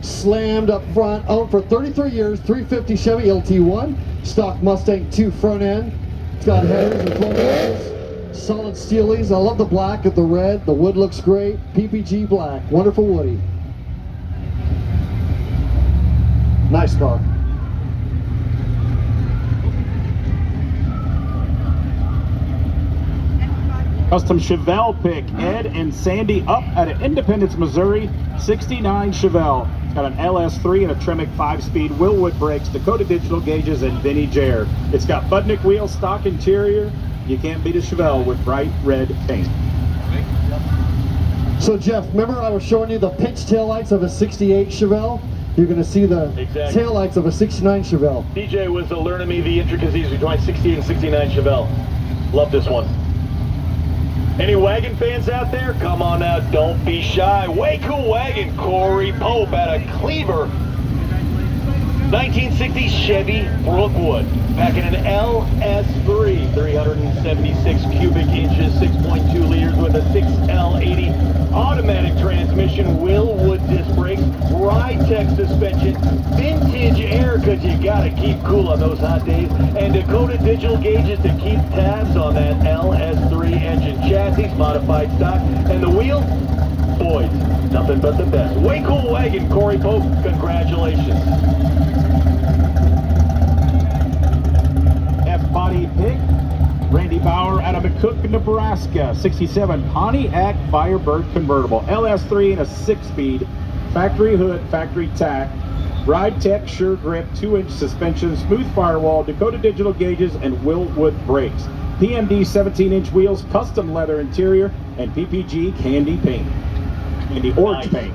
Slammed up front, owned for 33 years, 350 Chevy LT1, stock Mustang 2 front end. It's got headers and floor wheels. Solid steelies. I love the black and the red. The wood looks great. PPG black. Wonderful Woody. Nice car. Custom Chevel pick, Ed and Sandy up out of Independence, Missouri, 69 Chevel. It's got an LS3 and a Tremec 5-speed, Willwood brakes, Dakota digital gauges, and Vinnie Jair. It's got Budnick wheels, stock interior. You can't beat a Chevel with bright red paint. So Jeff, remember I was showing you the pitch taillights of a 68 Chevel? You're going to see the taillights of a 69 Chevel. DJ was learning me the intricacies between 68 and 69 Chevel. Love this one. Any wagon fans out there? Come on out, don't be shy. Way cool wagon, Corey Pope out of Cleaver. 1960 Chevy Brookwood, back in an LS3, 376 cubic inches, 6.2 liters with a 6L80 automatic transmission, Willwood disc brakes, ride-tech suspension, vintage air because you gotta keep cool on those hot days, and Dakota digital gauges to keep tabs on that LS3 engine chassis, modified stock, and the wheels, boys, nothing but the best. Way cool wagon, Corey Pope, congratulations. Body pick, Randy Bauer out of McCook, Nebraska, 67 Pontiac Firebird convertible, LS3 and a 6-speed, factory hood, factory tack, ride tech, sure grip, 2-inch suspension, smooth firewall, Dakota digital gauges, and Willwood brakes. PMD 17-inch wheels, custom leather interior, and PPG candy paint. Candy orange paint.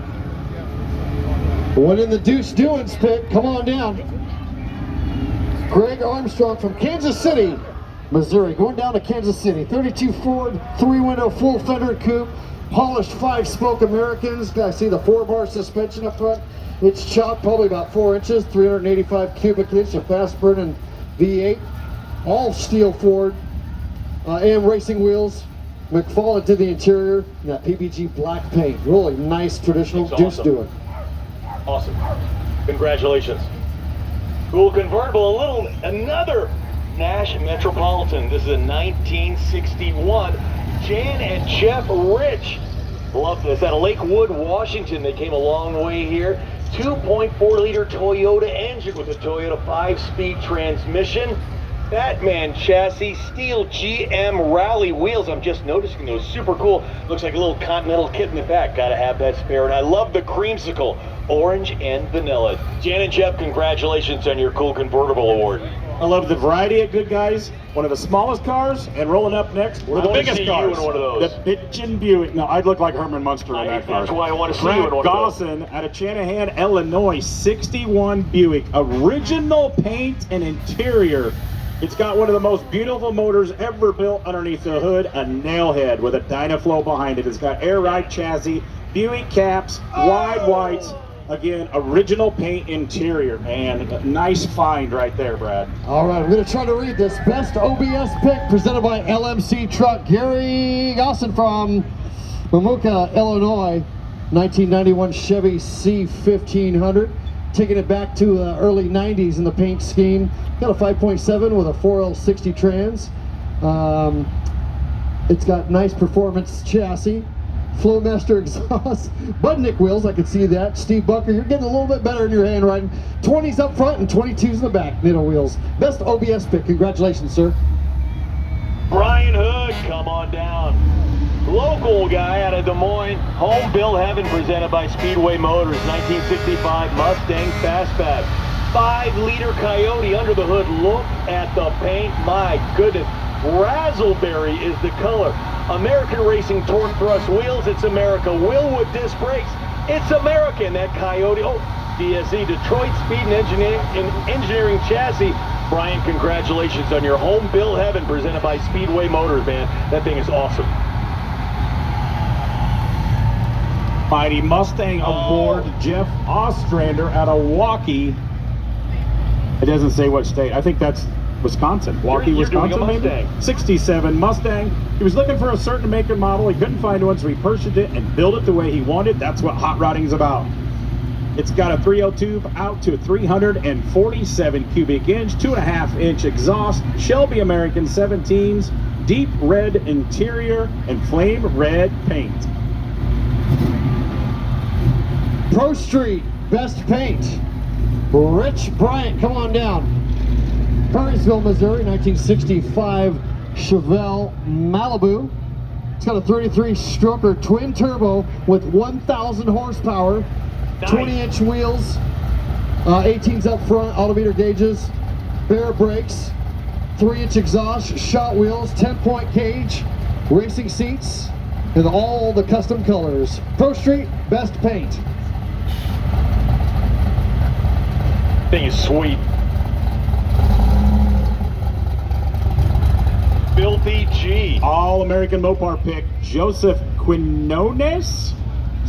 Winning the Deuce Doings pick, come on down. Greg Armstrong from Kansas City, Missouri, going down to Kansas City. 32 Ford, 3-window full fender coupe, polished 5-spoke Americans. I see the 4-bar suspension up front. It's chopped probably about 4 inches, 385 cubic inch, a fast burning V8. All steel Ford, AM racing wheels. McFarlane did the interior, and that PPG black paint. Really nice traditional Deuce Doing. Awesome. Congratulations. Cool convertible, another Nash Metropolitan. This is a 1961 Jan and Jeff Rich. Love this. Out of Lakewood, Washington, they came a long way here. 2.4-liter Toyota engine with a Toyota 5-speed transmission. Batman chassis, steel GM rally wheels. I'm just noticing those. Super cool. Looks like a little Continental kit in the back. Gotta have that spare. And I love the creamsicle, orange and vanilla. Jan and Jeff, congratulations on your cool convertible award. I love the variety of Goodguys. One of the smallest cars, and rolling up next, one of the biggest cars. You in one of those. The Bitchin' Buick. No, I'd look like Herman Munster in that car. That's why I want to see you in one Gosson of those. out of Channahon, Illinois, 61 Buick. Original paint and interior. It's got one of the most beautiful motors ever built underneath the hood, a nailhead with a Dynaflow behind it. It's got air ride chassis, Buick caps, wide whites. Again, original paint interior, man. Nice find right there, Brad. All right, I'm going to try to read this. Best OBS pick presented by LMC Truck. Gary Gosson from Pamuka, Illinois. 1991 Chevy C1500. Taking it back to the early 90s in the paint scheme. Got a 5.7 with a 4L60 trans. It's got nice performance chassis. Flowmaster exhaust, Budnick wheels, I can see that. Steve Bucker, you're getting a little bit better in your handwriting. 20s up front and 22s in the back, Nitto wheels. Best OBS pick, congratulations, sir. Brian Hood, come on down. Local guy out of Des Moines. Home build heaven presented by Speedway Motors. 1965 Mustang Fastback. 5-liter Coyote under the hood. Look at the paint. My goodness. Razzleberry is the color. American Racing torque thrust wheels. It's America. Willwood disc brakes. It's American. That Coyote. Oh, DSE, Detroit Speed and Engineering Chassis. Brian, congratulations on your home build heaven presented by Speedway Motors, man. That thing is awesome. Mighty Mustang Award, Jeff Ostrander out of Waukee. It doesn't say what state. I think that's Wisconsin. Waukee, You're doing a Wisconsin, maybe? Mustang. 67 Mustang. He was looking for a certain make and model. He couldn't find one, so he purchased it and built it the way he wanted. That's what hot rodding is about. It's got a 3.0 tube out to a 347 cubic inch, 2.5-inch exhaust, Shelby American 17s, deep red interior, and flame red paint. Pro Street, best paint. Rich Bryant, come on down. Perrysville, Missouri, 1965 Chevel Malibu. It's got a 33-stroker twin turbo with 1,000 horsepower, Nice. 20-inch wheels, 18s up front, autometer gauges, bare brakes, 3-inch exhaust, shot wheels, 10-point cage, racing seats, and all the custom colors. Pro Street, best paint. Thing is sweet. Filthy G. All-American Mopar pick, Joseph Quinones.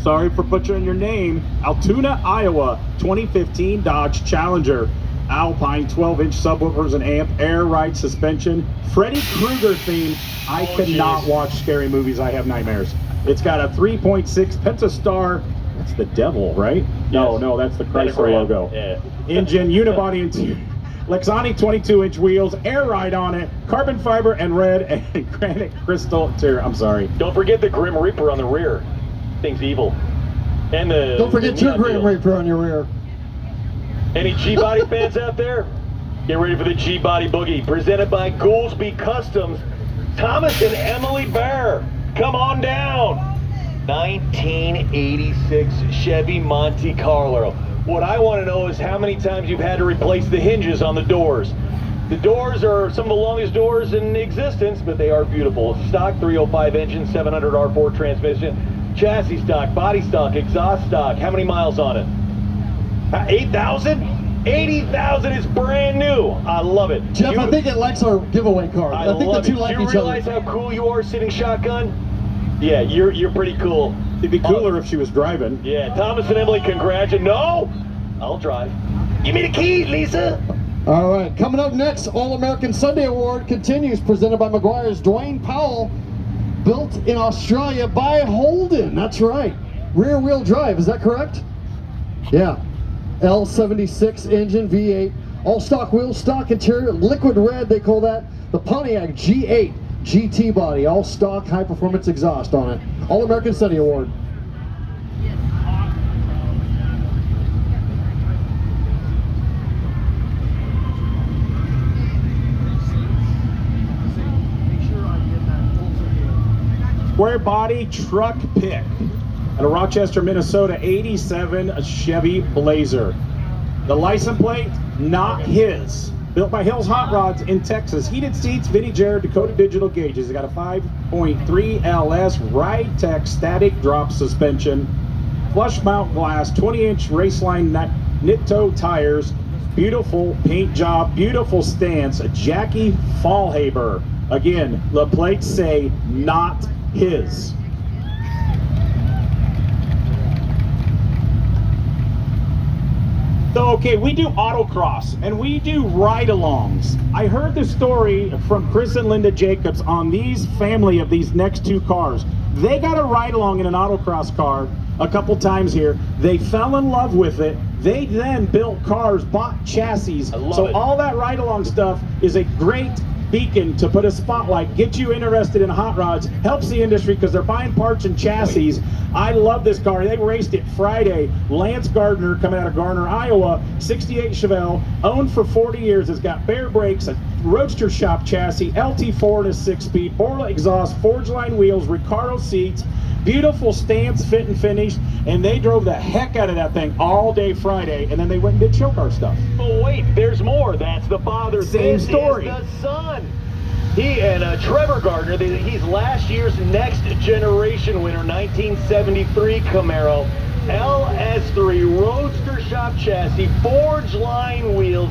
Sorry for butchering your name. Altoona, Iowa, 2015 Dodge Challenger. Alpine 12-inch subwoofers and amp, air ride suspension, Freddy Krueger theme. I cannot watch scary movies. I have nightmares. It's got a 3.6 Pentastar. That's the devil, right? Yes. No, that's the Chrysler Pentagram. logo. Yeah. Engine, unibody, and Lexani 22-inch wheels, air ride on it, carbon fiber and red and granite crystal interior. I'm sorry. Don't forget the Grim Reaper on the rear. Thing's evil. And the Don't forget the your neon Grim deal. Reaper on your rear. Any G-Body fans out there? Get ready for the G-Body Boogie, presented by Goolsby Customs. Thomas and Emily Bear, come on down. 1986 Chevy Monte Carlo. What I want to know is how many times you've had to replace the hinges on the doors. The doors are some of the longest doors in existence, but they are beautiful. Stock 305 engine, 700 R4 transmission, chassis stock, body stock, exhaust stock. How many miles on it? 8,000? 80,000 is brand new. I love it. Jeff, I think it likes our giveaway card. I think the love two it. like Do you each realize other. how cool you are sitting shotgun? Yeah, you're pretty cool. It'd be cooler if she was driving. Yeah, Thomas and Emily, congratulations. No, I'll drive. Give me the keys, Lisa. All right, coming up next, All-American Sunday Award continues, presented by McGuire's Dwayne Powell, built in Australia by Holden. That's right. Rear-wheel drive, is that correct? Yeah. L76 engine, V8, all stock wheels, stock interior, liquid red, they call that. The Pontiac G8 GT body, all stock, high-performance exhaust on it. All-American Sunday Award. Square body truck pick at a Rochester, Minnesota, 87 Chevy Blazer. The license plate, not his. Built by Hills Hot Rods in Texas. Heated seats, Vinnie Jared, Dakota Digital gauges. It's got a 5.3 LS Ride-Tech static drop suspension. Flush mount glass, 20-inch Raceline knit-toe tires. Beautiful paint job, beautiful stance. Jackie Fallhaber. Again, the plates say not his. So, okay, we do autocross and we do ride-alongs. I heard the story from Chris and Linda Jacobs on these family of these next two cars. They got a ride-along in an autocross car a couple times here. They fell in love with it. They then built cars, bought chassis. I love so it. all that ride-along stuff is a great beacon to put a spotlight, get you interested in hot rods, helps the industry because they're buying parts and chassis. I love this car. They raced it Friday. Lance Gardner, coming out of Garner, Iowa, 68 Chevel, owned for 40 years. It's got bare brakes, a roadster shop chassis, LT4 and a 6-speed, Borla exhaust, forged line wheels, Recaro seats, beautiful stance, fit and finish, and they drove the heck out of that thing all day Friday, and then they went and did show car stuff. But wait, there's more. That's the father. Same story. This is the son. He and Trevor Gardner, he's last year's next generation winner, 1973 Camaro, LS3 roadster shop chassis, forged line wheels,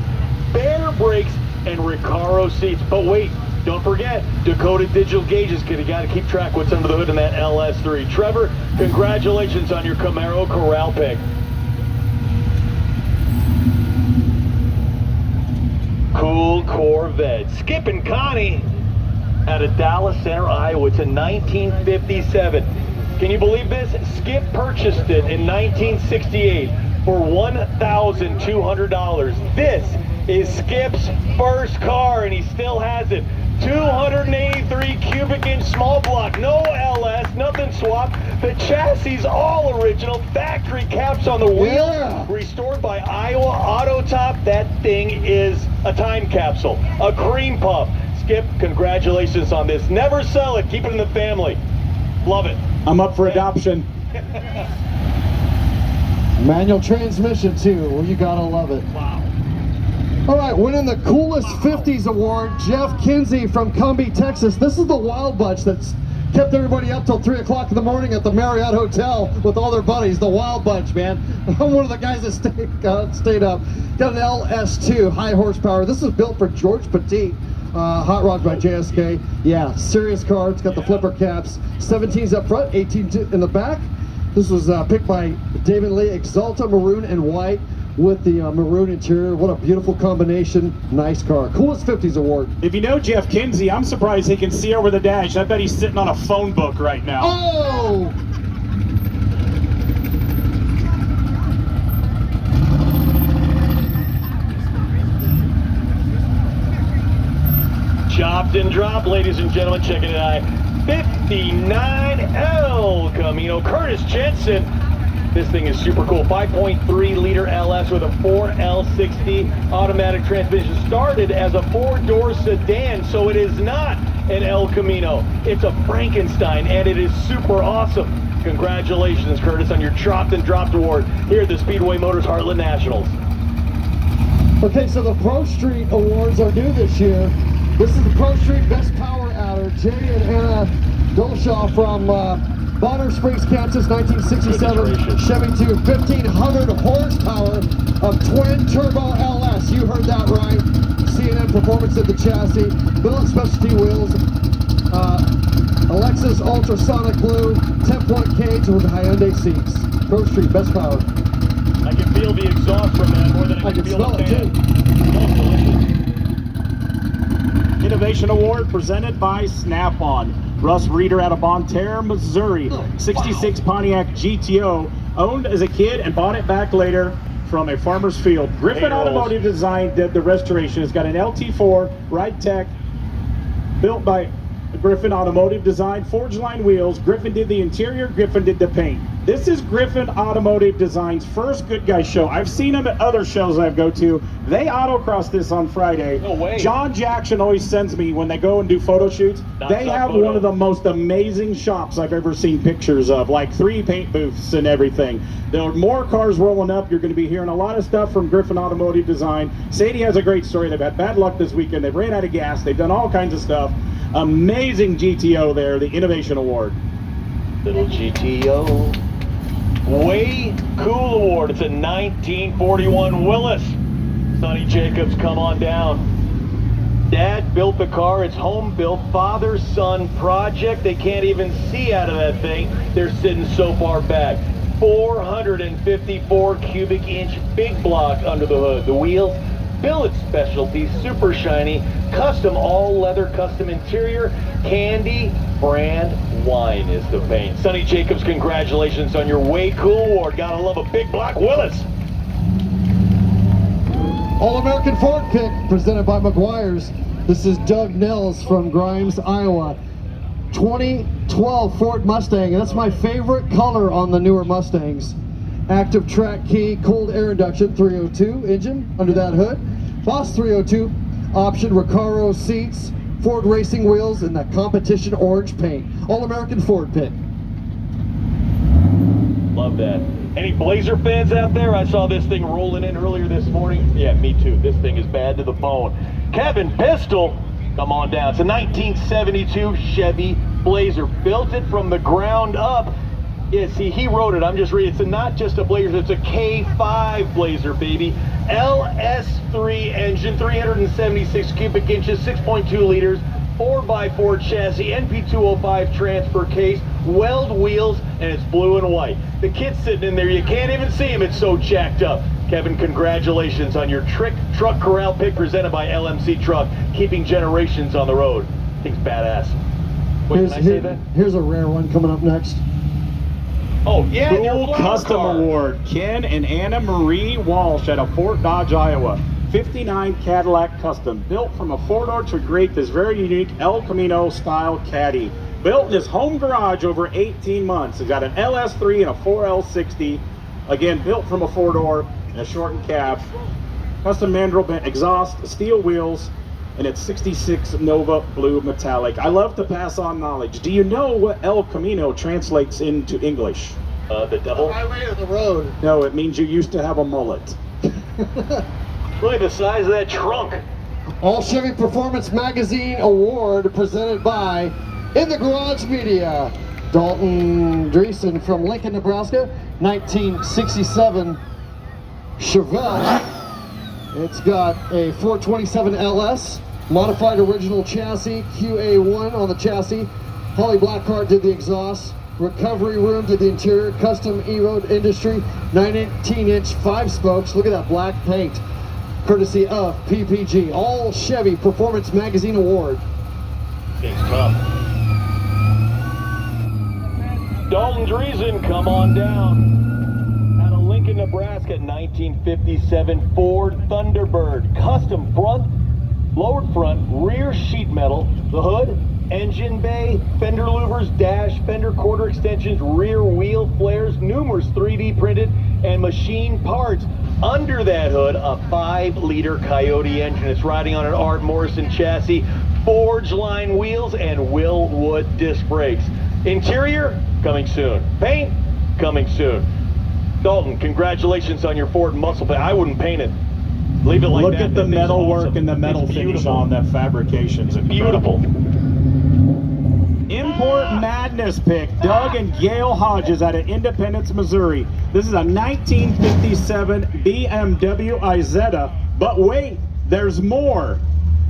bare brakes, and Recaro seats. But wait, don't forget, Dakota digital gauges, because you got to keep track what's under the hood in that LS3. Trevor, congratulations on your Camaro Corral pick. Cool Corvette. Skip and Connie out of Dallas Center, Iowa. It's a 1957. Can you believe this? Skip purchased it in 1968 for $1,200. This is Skip's first car, and he still has it. 283 cubic inch small block, no LS, nothing swapped. The chassis all original, factory caps on the wheel, restored by Iowa Auto Top. That thing is a time capsule, a cream puff. Skip, congratulations on this. Never sell it, keep it in the family. Love it. I'm up for adoption. Manual transmission too, well, you gotta love it. Wow. All right, winning the Coolest 50s award, Jeff Kinsey from Cumbie, Texas. This is the Wild Bunch that's kept everybody up till 3 o'clock in the morning at the Marriott Hotel with all their buddies, the Wild Bunch, man. I'm one of the guys that stayed up. Got an LS2, high horsepower. This is built for George Petit, hot rods by JSK. Yeah, serious car. It's got the flipper caps. 17s up front, 18 in the back. This was picked by David Lee, Exalta maroon and white with the maroon interior. What a beautiful combination. Nice car. Coolest 50s award. If you know Jeff Kinsey, I'm surprised he can see over the dash. I bet he's sitting on a phone book right now. Oh! Chopped and dropped, ladies and gentlemen. Check it out. 59 El Camino. Curtis Jensen. This thing is super cool. 5.3 liter LS with a 4L60 automatic transmission. Started as a 4-door sedan, so it is not an El Camino. It's a Frankenstein, and it is super awesome. Congratulations, Curtis, on your Chopped and Dropped award here at the Speedway Motors Heartland Nationals. Okay, so the Pro Street Awards are due this year. This is the Pro Street Best Power Adder. Jay and Anna Dolshaw from Bonner Springs, Kansas, 1967 Chevy 2, 1,500 horsepower of twin turbo LS. You heard that right. CNN Performance of the chassis, Billet Specialty wheels, Alexis ultrasonic blue, 10-point cage with Hyundai seats. Pro Street Best Power. I can feel the exhaust from that more than I can feel smell the it fan. too. Innovation Award presented by Snap-on. Russ Reeder out of Bonne Terre, Missouri. 66 Pontiac GTO, owned as a kid and bought it back later from a farmer's field. Griffin Automotive Design did the restoration. It's got an LT4 Ride Tech built by Griffin Automotive Design, forged line wheels. Griffin did the interior, Griffin did the paint. This is Griffin Automotive Design's first Goodguys show. I've seen them at other shows I go to. They autocross this on Friday. No way. John Jackson always sends me when they go and do photo shoots. They have one of the most amazing shops I've ever seen pictures of, like 3 paint booths and everything. There are more cars rolling up. You're going to be hearing a lot of stuff from Griffin Automotive Design. Sadie has a great story. They've had bad luck this weekend. They've ran out of gas. They've done all kinds of stuff. Amazing GTO there, the Innovation Award. Little GTO. Way Cool Award. It's a 1941 Willis. Sonny Jacobs, come on down. Dad built the car. It's home built. Father-son project. They can't even see out of that thing. They're sitting so far back. 454 cubic inch big block under the hood. The wheels, billet specialty, super shiny, custom all leather, custom interior, candy brand wine is the paint. Sonny Jacobs, congratulations on your Way Cool Award. Gotta love a big block Willis. All-American Ford pick presented by McGuire's. This is Doug Nels from Grimes, Iowa. 2012 Ford Mustang, and that's my favorite color on the newer Mustangs. Active track key, cold air induction, 302 engine under that hood. Boss 302 option, Recaro seats, Ford racing wheels, and that competition orange paint. All-American Ford pick. Love that. Any Blazer fans out there? I saw this thing rolling in earlier this morning. Yeah, me too. This thing is bad to the bone. Kevin Pistol, come on down. It's a 1972 Chevy Blazer. Built it from the ground up. Yeah, see, he wrote it. I'm just reading. It's not just a Blazer. It's a K5 Blazer, baby. LS3 engine, 376 cubic inches, 6.2 liters, 4x4 chassis, NP205 transfer case, weld wheels, and it's blue and white. The kid's sitting in there. You can't even see him. It's so jacked up. Kevin, congratulations on your truck corral pick presented by LMC Truck, keeping generations on the road. I think it's badass. Wait, can I say that? Here's a rare one coming up next. Oh, yeah, Cool Custom Award, Ken and Anna Marie Walsh out of Fort Dodge, Iowa. 59 Cadillac Custom, built from a four-door to create this very unique El Camino style caddy. Built in his home garage over 18 months. It's got an LS3 and a 4L60. Again, built from a four-door and a shortened cab. Custom mandrel bent exhaust, steel wheels, and it's 66 Nova Blue Metallic. I love to pass on knowledge. Do you know what El Camino translates into English? The devil? Highway of the road. No, it means you used to have a mullet. Look at the size of that trunk. All Chevy Performance Magazine Award presented by In the Garage Media. Dalton Dreesen from Lincoln, Nebraska. 1967 Chevel. It's got a 427 LS, modified original chassis, QA1 on the chassis. Holly Blackheart did the exhaust. Recovery room did the interior. Custom E-Road Industry, 19-inch 5 spokes. Look at that black paint, courtesy of PPG. All Chevy Performance Magazine Award. Thing's tough. Dalton Dreesen, come on down. Out of Lincoln, Nebraska, 1957 Ford Thunderbird. Custom front, lowered front, rear sheet metal, the hood, engine bay, fender louvers, dash, fender quarter extensions, rear wheel flares, numerous 3D printed and machine parts. Under that hood, a 5-liter Coyote engine. It's riding on an Art Morrison chassis, forge line wheels, and Willwood disc brakes. Interior, coming soon. Paint, coming soon. Dalton, congratulations on your Ford muscle paint. I wouldn't paint it. Leave it like Look that. at the That thing's metal awesome. work and the metal It's finish beautiful. on that fabrication's Beautiful. Import Madness pick, Doug and Gail Hodges out of Independence, Missouri. This is a 1957 BMW Isetta, but wait, there's more.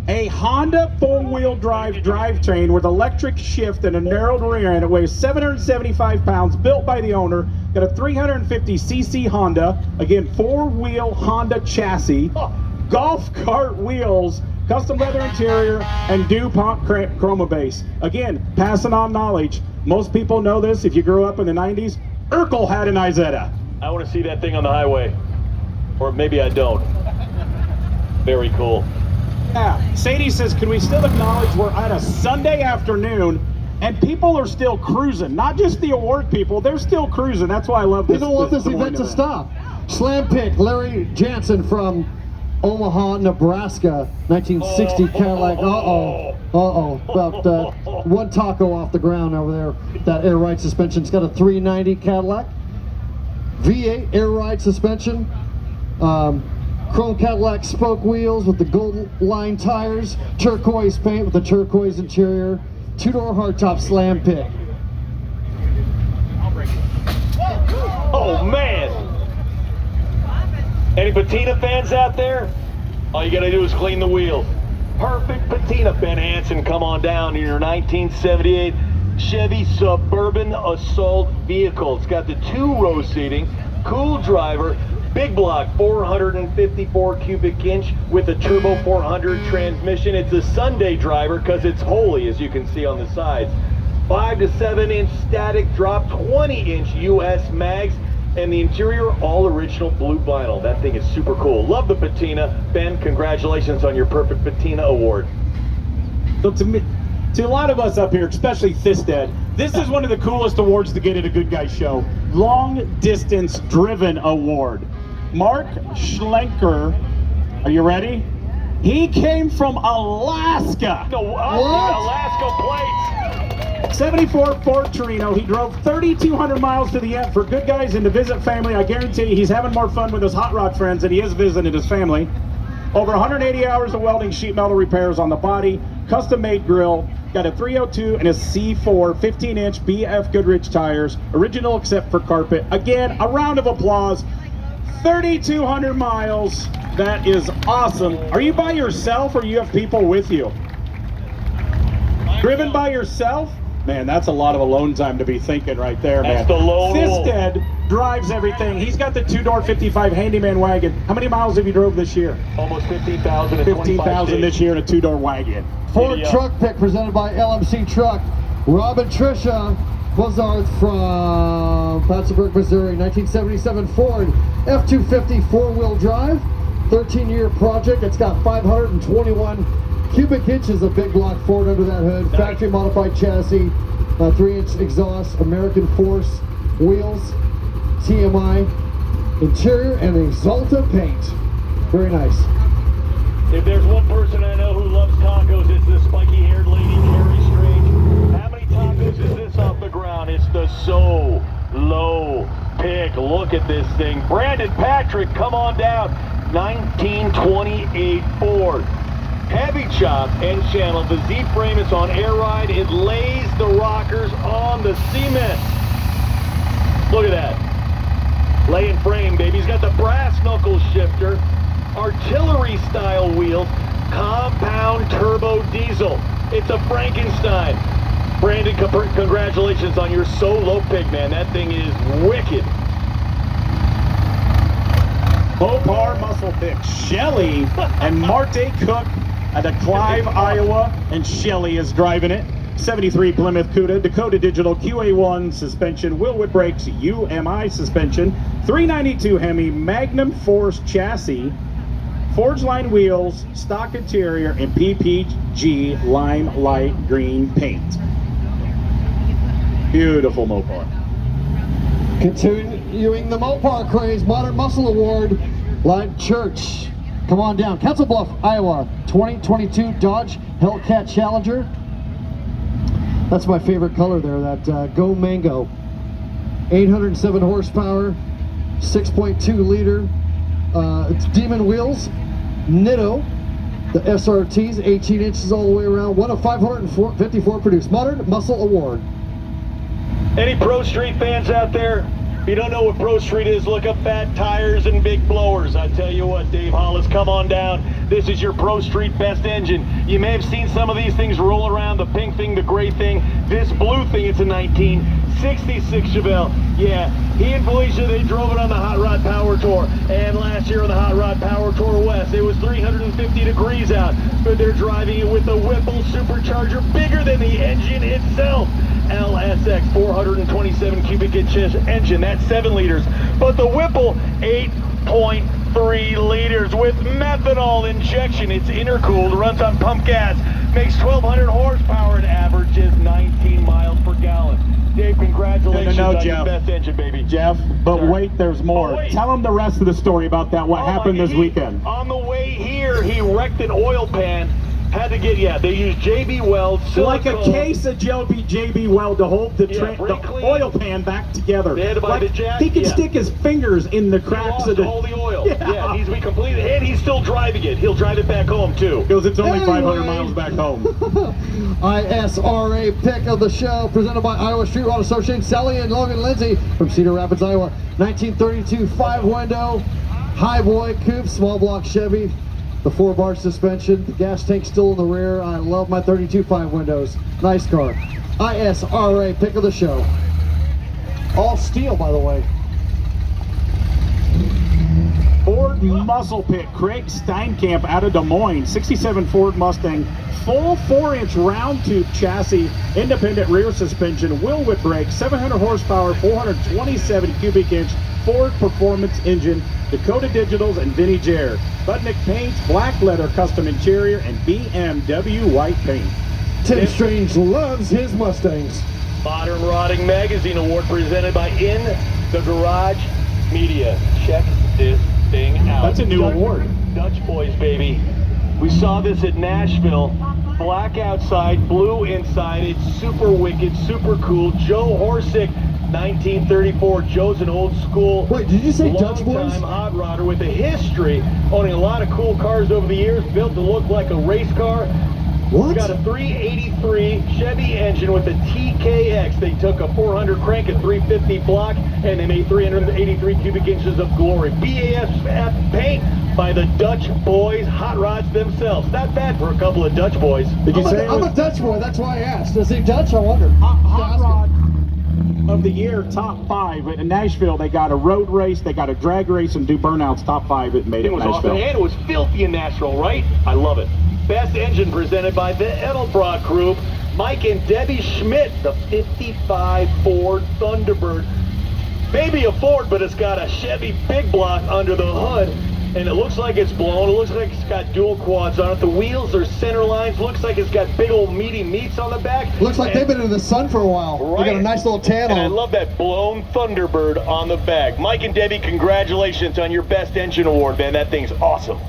A Honda four-wheel drive drivetrain with electric shift and a narrowed rear end. It weighs 775 pounds, built by the owner. Got a 350cc Honda, again, four-wheel Honda chassis, golf cart wheels, custom leather interior, and DuPont chroma base. Again, passing on knowledge. Most people know this. If you grew up in the 90s, Urkel had an Isetta. I want to see that thing on the highway. Or maybe I don't. Very cool. Yeah, Sadie says, can we still acknowledge we're on a Sunday afternoon and people are still cruising? Not just the award people, they're still cruising. That's why I love this. They don't want this event to stop. Slam pick, Larry Jansen from Omaha, Nebraska, 1960 Cadillac. About one taco off the ground over there. That air ride suspension. It's got a 390 Cadillac, V8 air ride suspension, chrome Cadillac spoke wheels with the gold line tires, turquoise paint with the turquoise interior, two-door hardtop slam pick. Oh, man. Any patina fans out there? All you gotta do is clean the wheels. Perfect patina. Ben Hansen, come on down in your 1978 Chevy Suburban Assault vehicle. It's got the 2-row seating, cool driver, big block, 454 cubic inch with a turbo 400 transmission. It's a Sunday driver because it's holy, as you can see on the sides. 5 to 7 inch static drop, 20 inch US mags, and the interior all original blue vinyl. That thing is super cool. Love the patina. Ben, congratulations on your perfect patina award. So to a lot of us up here, especially Thisted, this is one of the coolest awards to get at a Good Guys show. Long Distance Driven Award. Mark Schlenker, are you ready? He came from Alaska. Alaska plates. 74 Ford Torino. He drove 3,200 miles to the end for Good Guys and to visit family. I guarantee you he's having more fun with his hot rod friends than he is visiting his family. Over 180 hours of welding sheet metal repairs on the body, custom made grill, got a 302 and a C4 15-inch BF Goodrich tires, original except for carpet. Again, a round of applause. 3,200 miles. That is awesome. Are you by yourself or you have people with you? Driven by yourself? Man, that's a lot of alone time to be thinking right there, man. That's the lone wolf. Thisted drives everything. He's got the two-door 55 handyman wagon. How many miles have you drove this year? Almost 15,000 in 15,000 this year in a two-door wagon. Ford Truck Pick presented by LMC Truck. Rob and Tricia Bozarth from Plattsburgh, Missouri. 1977 Ford F-250 four-wheel drive. 13-year project. It's got 521 cubic inches of big block Ford under that hood. Factory modified chassis, 3-inch exhaust, American Force wheels, TMI interior, and Exalta paint. Very nice. If there's one person I know who loves tacos, it's the spiky-haired lady, Carrie Strange. How many tacos is this off the ground? It's the So Low pick. Look at this thing. Brandon Patrick, come on down. 1928 Ford. Heavy chop and channel. The Z-frame is on air ride. It lays the rockers on the cement. Look at that. Laying frame, baby. He's got the brass knuckle shifter. Artillery style wheels. Compound turbo diesel. It's a Frankenstein. Brandon, congratulations on your solo pick, man. That thing is wicked. Mopar muscle pick. Shelly and Marte Cook at the Clive, Iowa, and Shelly is driving it. 73 Plymouth Cuda, Dakota Digital QA1 suspension, Wilwood brakes, UMI suspension, 392 Hemi, Magnum Force chassis, Forge line wheels, stock interior, and PPG lime light green paint. Beautiful Mopar. Continuing the Mopar craze, Modern Muscle Award, Live Church. Come on down. Council Bluff, Iowa, 2022 Dodge Hellcat Challenger. That's my favorite color there, that Go Mango. 807 horsepower, 6.2 liter. It's Demon wheels, Nitto. The SRTs, 18 inches all the way around. One of 554 produced. Modern Muscle Award. Any Pro Street fans out there? If you don't know what Pro Street is, look up fat tires and big blowers. I tell you what, Dave Hollis, come on down. This is your Pro Street best engine. You may have seen some of these things roll around, the pink thing, the gray thing. This blue thing, it's a 1966 Chevel. Yeah, he and Felicia, they drove it on the Hot Rod Power Tour. And last year on the Hot Rod Power Tour West, it was 350 degrees out. But they're driving it with the Whipple supercharger, bigger than the engine itself. LSX 427 cubic inches engine, that's 7 liters, but the Whipple 8.3 liters with methanol injection. It's intercooled, runs on pump gas, makes 1,200 horsepower and averages 19 miles per gallon. Dave, congratulations on your best engine, baby. Jeff, but wait, there's more. Tell them the rest of the story about that, what happened this weekend. On the way here, he wrecked an oil pan. Had to get, they used JB Weld, like a case of JB Weld to hold the oil pan back together. They had to buy the jack. He could stick his fingers in the cracks of all the oil. Yeah, it needs to be completed, and he's still driving it. He'll drive it back home too. Because it's only 500 miles back home. ISRA pick of the show, presented by Iowa Street Rod Association. Sally and Logan Lindsay from Cedar Rapids, Iowa. 1932 5-window highboy coupe, small block Chevy. The 4-bar suspension, the gas tank still in the rear. I love my 32 5-windows. Nice car. ISRA pick of the show. All steel, by the way. Ford muscle pick, Craig Steinkamp out of Des Moines. 67 Ford Mustang, full 4-inch round tube chassis, independent rear suspension, Wilwood brakes, 700 horsepower, 427 cubic inch Ford performance engine, Dakota Digitals and Vintage Air. Budnick paints, black leather custom interior, and BMW white paint. Tim Strange loves his Mustangs. Modern Rotting Magazine Award presented by In the Garage Media. Check this thing out. That's a new award. Dutch Boys, baby. We saw this at Nashville. Black outside, blue inside. It's super wicked, super cool. Joe Horsick, 1934. Joe's an old school. Wait, did you say Dutch Boys? Long-time hot rodder with a history, owning a lot of cool cars over the years, built to look like a race car. What? Got a 383 Chevy engine with a TKX. They took a 400 crank at 350 block, and they made 383 cubic inches of glory. BASF paint by the Dutch Boys hot rods themselves. Not bad for a couple of Dutch boys. Did you say I'm a Dutch boy, that's why I asked. Is he Dutch? I wonder. hot rod of the year top 5 in Nashville? They got a road race, they got a drag race, and do burnouts top 5. It made it It was Nashville. awesome, and it was filthy in Nashville, right? I love it. Best engine presented by the Edelbrock Group. Mike and Debbie Schmidt, the 55 Ford Thunderbird. Maybe a Ford, but it's got a Chevy big block under the hood, and it looks like it's blown. It looks like it's got dual quads on it. The wheels are center lines. Looks like it's got big old meaty meats on the back. Looks like they've been in the sun for a while. Right. They got a nice little tan And I on. love that blown Thunderbird on the back. Mike and Debbie, congratulations on your best engine award, man. That thing's awesome.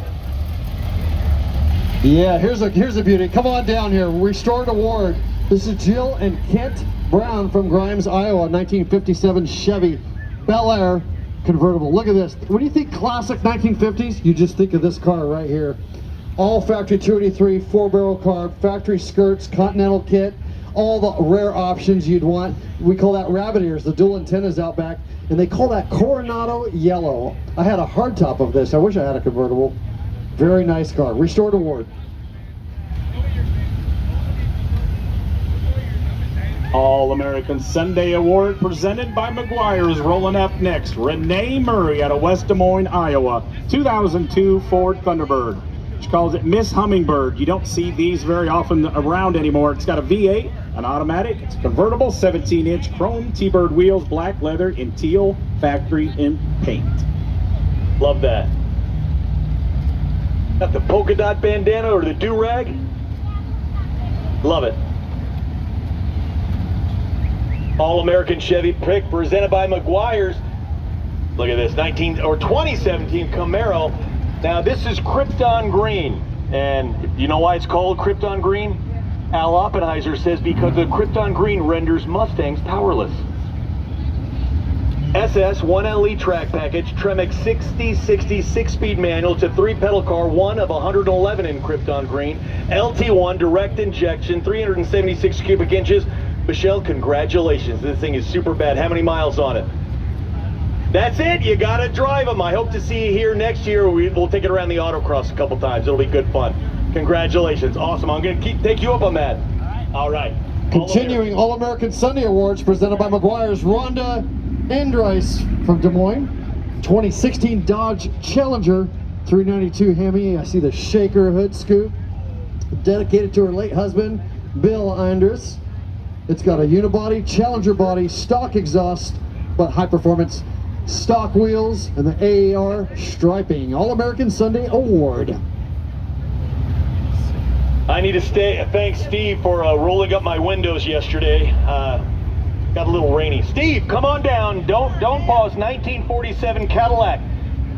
Yeah, here's a beauty. Come on down here. Restored Award. This is Jill and Kent Brown from Grimes, Iowa, 1957 Chevy Bel Air convertible. Look at this. When you think classic 1950s, you just think of this car right here. All factory 283, 4-barrel carb, factory skirts, Continental kit, all the rare options you'd want. We call that rabbit ears, the dual antennas out back, and they call that Coronado Yellow. I had a hardtop of this. I wish I had a convertible. Very nice car. Restored Award. All-American Sunday Award presented by McGuire's. Rolling up next, Renee Murray out of West Des Moines, Iowa. 2002 Ford Thunderbird. She calls it Miss Hummingbird. You don't see these very often around anymore. It's got a V8, an automatic, it's a convertible, 17-inch chrome T-Bird wheels, black leather, and teal factory in paint. Love that. Got the polka dot bandana or the do-rag. Love it. All-American Chevy pick presented by McGuire's. Look at this, 2017 Camaro. Now this is Krypton Green, and you know why it's called Krypton Green? Al Oppenheiser says because the Krypton Green renders Mustangs powerless. SS 1LE track package, Tremec 6060 6-speed manual. It's a 3-pedal car, one of 111 in Krypton Green. LT1 direct injection, 376 cubic inches. Michelle, congratulations. This thing is super bad. How many miles on it? That's it. You got to drive them. I hope to see you here next year. We'll take it around the autocross a couple times. It'll be good fun. Congratulations. Awesome. I'm going to take you up on that. All right. Continuing All-American Sunday Awards presented by McGuire's. Rhonda Endrice from Des Moines. 2016 Dodge Challenger 392 Hemi. I see the shaker hood scoop. Dedicated to her late husband, Bill Andrus. It's got a unibody, Challenger body, stock exhaust, but high performance stock wheels, and the AAR striping. All-American Sunday Award. I need to thank Steve for rolling up my windows yesterday. Got a little rainy. Steve, come on down. Don't pause. 1947 Cadillac.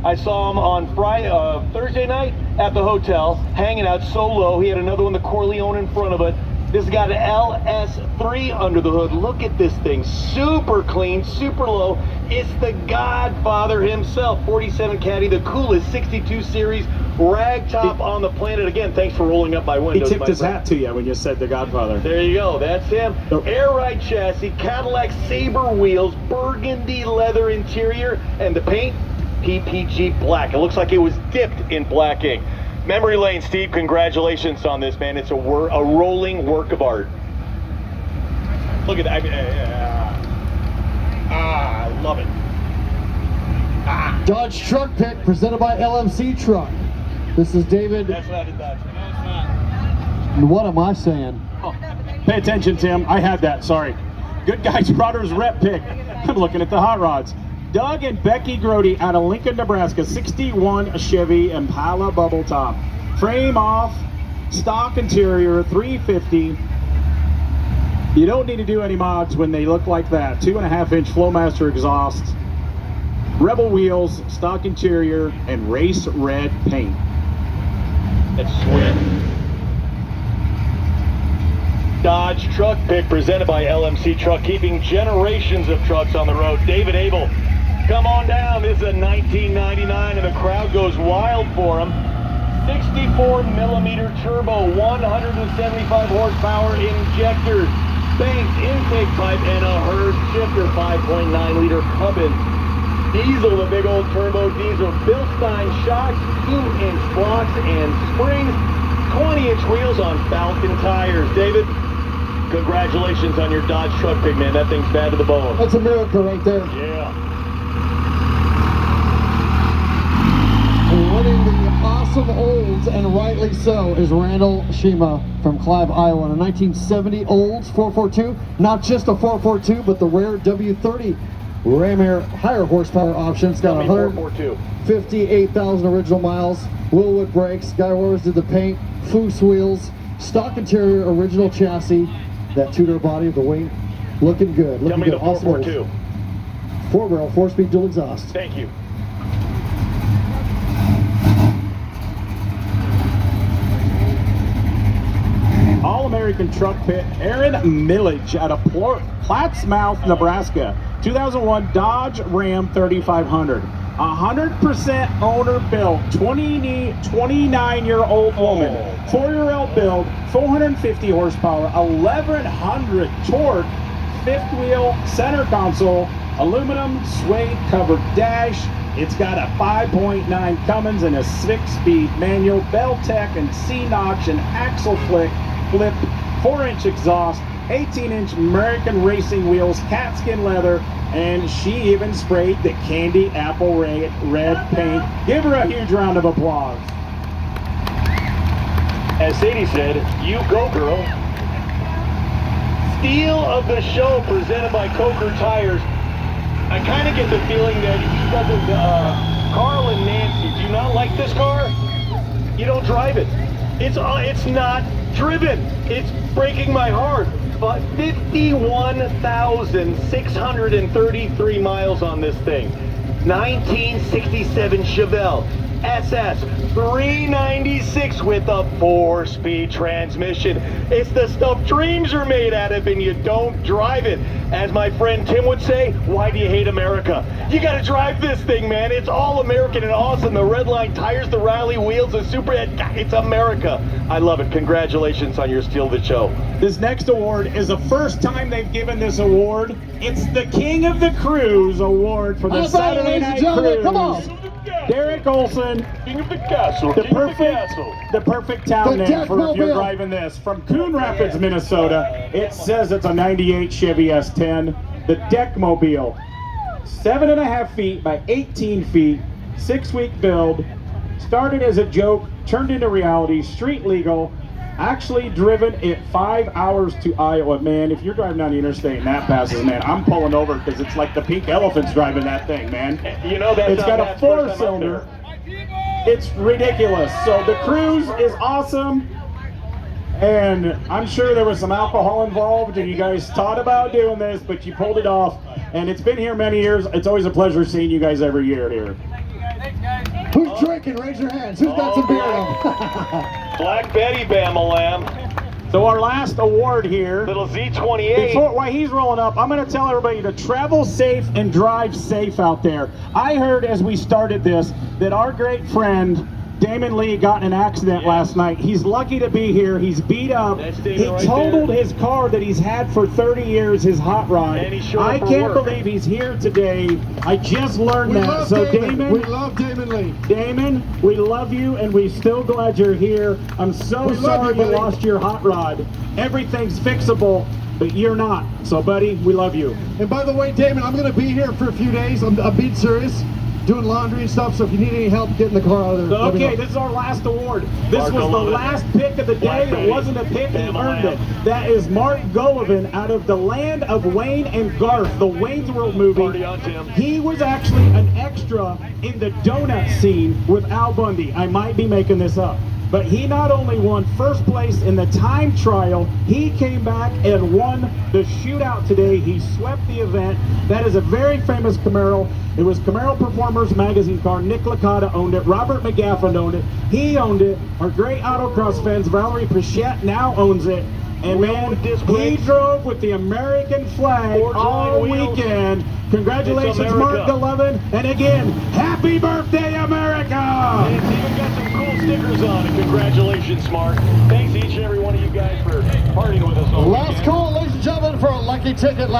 I saw him on Thursday night at the hotel, hanging out so low. He had another one, the Corleone, in front of it. This has got an LS3 under the hood. Look at this thing. Super clean, super low. It's the Godfather himself. 47 Caddy, the coolest 62 series rag top on the planet. Again, thanks for rolling up my He windows. tipped his hat to you when you said the Godfather. There you go. That's him. Air ride chassis, Cadillac Sabre wheels, burgundy leather interior, and the paint, PPG black. It looks like it was dipped in black ink. Memory lane, Steve, congratulations on this, man. It's a rolling work of art. Look at that. I love it. Dodge Truck Pick presented by LMC Truck. This is David. That's not a Dodge. What am I saying? Oh, pay attention, Tim. I had that. Sorry. Goodguys Brothers rep pick. I'm looking at the hot rods. Doug and Becky Grody out of Lincoln, Nebraska. 61 Chevy Impala bubble top. Frame off, stock interior, 350. You don't need to do any mods when they look like that. 2.5-inch Flowmaster exhaust, Rebel wheels, stock interior, and race red paint. That's sweet. Dodge truck pick presented by LMC Truck, keeping generations of trucks on the road. David Abel, come on down. This is a 1999 and the crowd goes wild for him. 64mm turbo, 175 horsepower injector, Banks intake pipe, and a Hurst shifter, 5.9-liter Cubbins. Diesel, the big old turbo diesel. Bilstein shocks, 2-inch blocks and springs, 20-inch wheels on Falcon tires. David, congratulations on your Dodge truck pick, man. That thing's bad to the bone. That's a miracle right there. Yeah. Winning the awesome Olds, and rightly so, is Randall Shima from Clive, Iowa. A 1970 Olds 442. Not just a 442, but the rare W30 Ram Air higher horsepower option. It's got 158,000 original miles. Willwood brakes. Guy Rowers did the paint. Foose wheels. Stock interior, original chassis. That two-door body of the wing. Looking good. Tell me the 442. 4-barrel, 4-speed dual exhaust. Thank you. All-American truck pit, Aaron Millage out of Plattsmouth, Nebraska. 2001 Dodge Ram 3500. 100% owner built, 29-year-old woman, 4-year-old build, 450 horsepower, 1100 torque, fifth wheel, center console, aluminum suede covered dash. It's got a 5.9 Cummins and a 6-speed manual, Bell-Tech and C-notch and axle flip, 4-inch exhaust, 18-inch American racing wheels, cat skin leather, and she even sprayed the candy apple red paint. Give her a huge round of applause. As Sadie said, you go, girl. Steal of the show presented by Coker Tires. I kind of get the feeling that he doesn't, Carl and Nancy, do you not like this car? You don't drive it. It's not driven. It's breaking my heart. But 51,633 miles on this thing. 1967 Chevel SS 396 with a 4-speed transmission. It's the stuff dreams are made out of, and you don't drive it. As my friend Tim would say, why do you hate America? You gotta drive this thing, man. It's all American and awesome. The red line tires, the rally wheels, the super head. It's America. I love it. Congratulations on your Steal the Show. This next award is the first time they've given this award. It's the King of the Cruise Award for the Saturday Night Cruise. Come on. Derek Olson, King of the Castle. the perfect town name for if you're driving this. From Coon Rapids, Minnesota. It says it's a 98 Chevy S10. The Deckmobile, 7.5 feet by 18 feet, 6-week build. Started as a joke, turned into reality, street legal. Actually driven it 5 hours to Iowa. Man, if you're driving down the interstate and that passes, man, I'm pulling over because it's like the pink elephant's driving that thing, man. You know that's it's got a 4-cylinder. It's ridiculous. So the Cruise is awesome, and I'm sure there was some alcohol involved and you guys thought about doing this, but you pulled it off, and it's been here many years. It's always a pleasure seeing you guys every year here. Who's drinking? Raise your hands. Who's got some beer in them? Black Betty Bamalam. So our last award here. Little Z28. While he's rolling up, I'm going to tell everybody to travel safe and drive safe out there. I heard as we started this that our great friend Damon Lee got in an accident last night. He's lucky to be here. He's beat up. He totaled his car that he's had for 30 years, his hot rod. I can't believe he's here today. I just learned that. So Damon, we love Damon Lee. Damon, we love you, and we're still glad you're here. I'm so sorry you lost your hot rod. Everything's fixable, but you're not. So buddy, we love you. And by the way, Damon, I'm going to be here for a few days. I'm being serious. Doing laundry and stuff, so if you need any help getting the car out of there. Okay, this is our last award. This was the last pick of the day. It wasn't a pick, he earned it. That is Mark Gullivan out of the land of Wayne and Garth, the Wayne's World movie. He was actually an extra in the donut scene with Al Bundy. I might be making this up. but he not only won first place in the time trial, he came back and won the shootout today. He swept the event. That is a very famous Camaro. It was Camaro Performers magazine car. Nick Licata owned it. Robert McGaffin owned it. He owned it. Our great autocross fans, Valerie Pichette, now owns it. And man, he drove with the American flag all weekend. Congratulations, Mark Golovin. And again, happy birthday, America! And it's even got some cool stickers on it. Congratulations, Mark. Thanks to each and every one of you guys for partying with us all Last weekend. call, ladies and gentlemen, for a lucky ticket.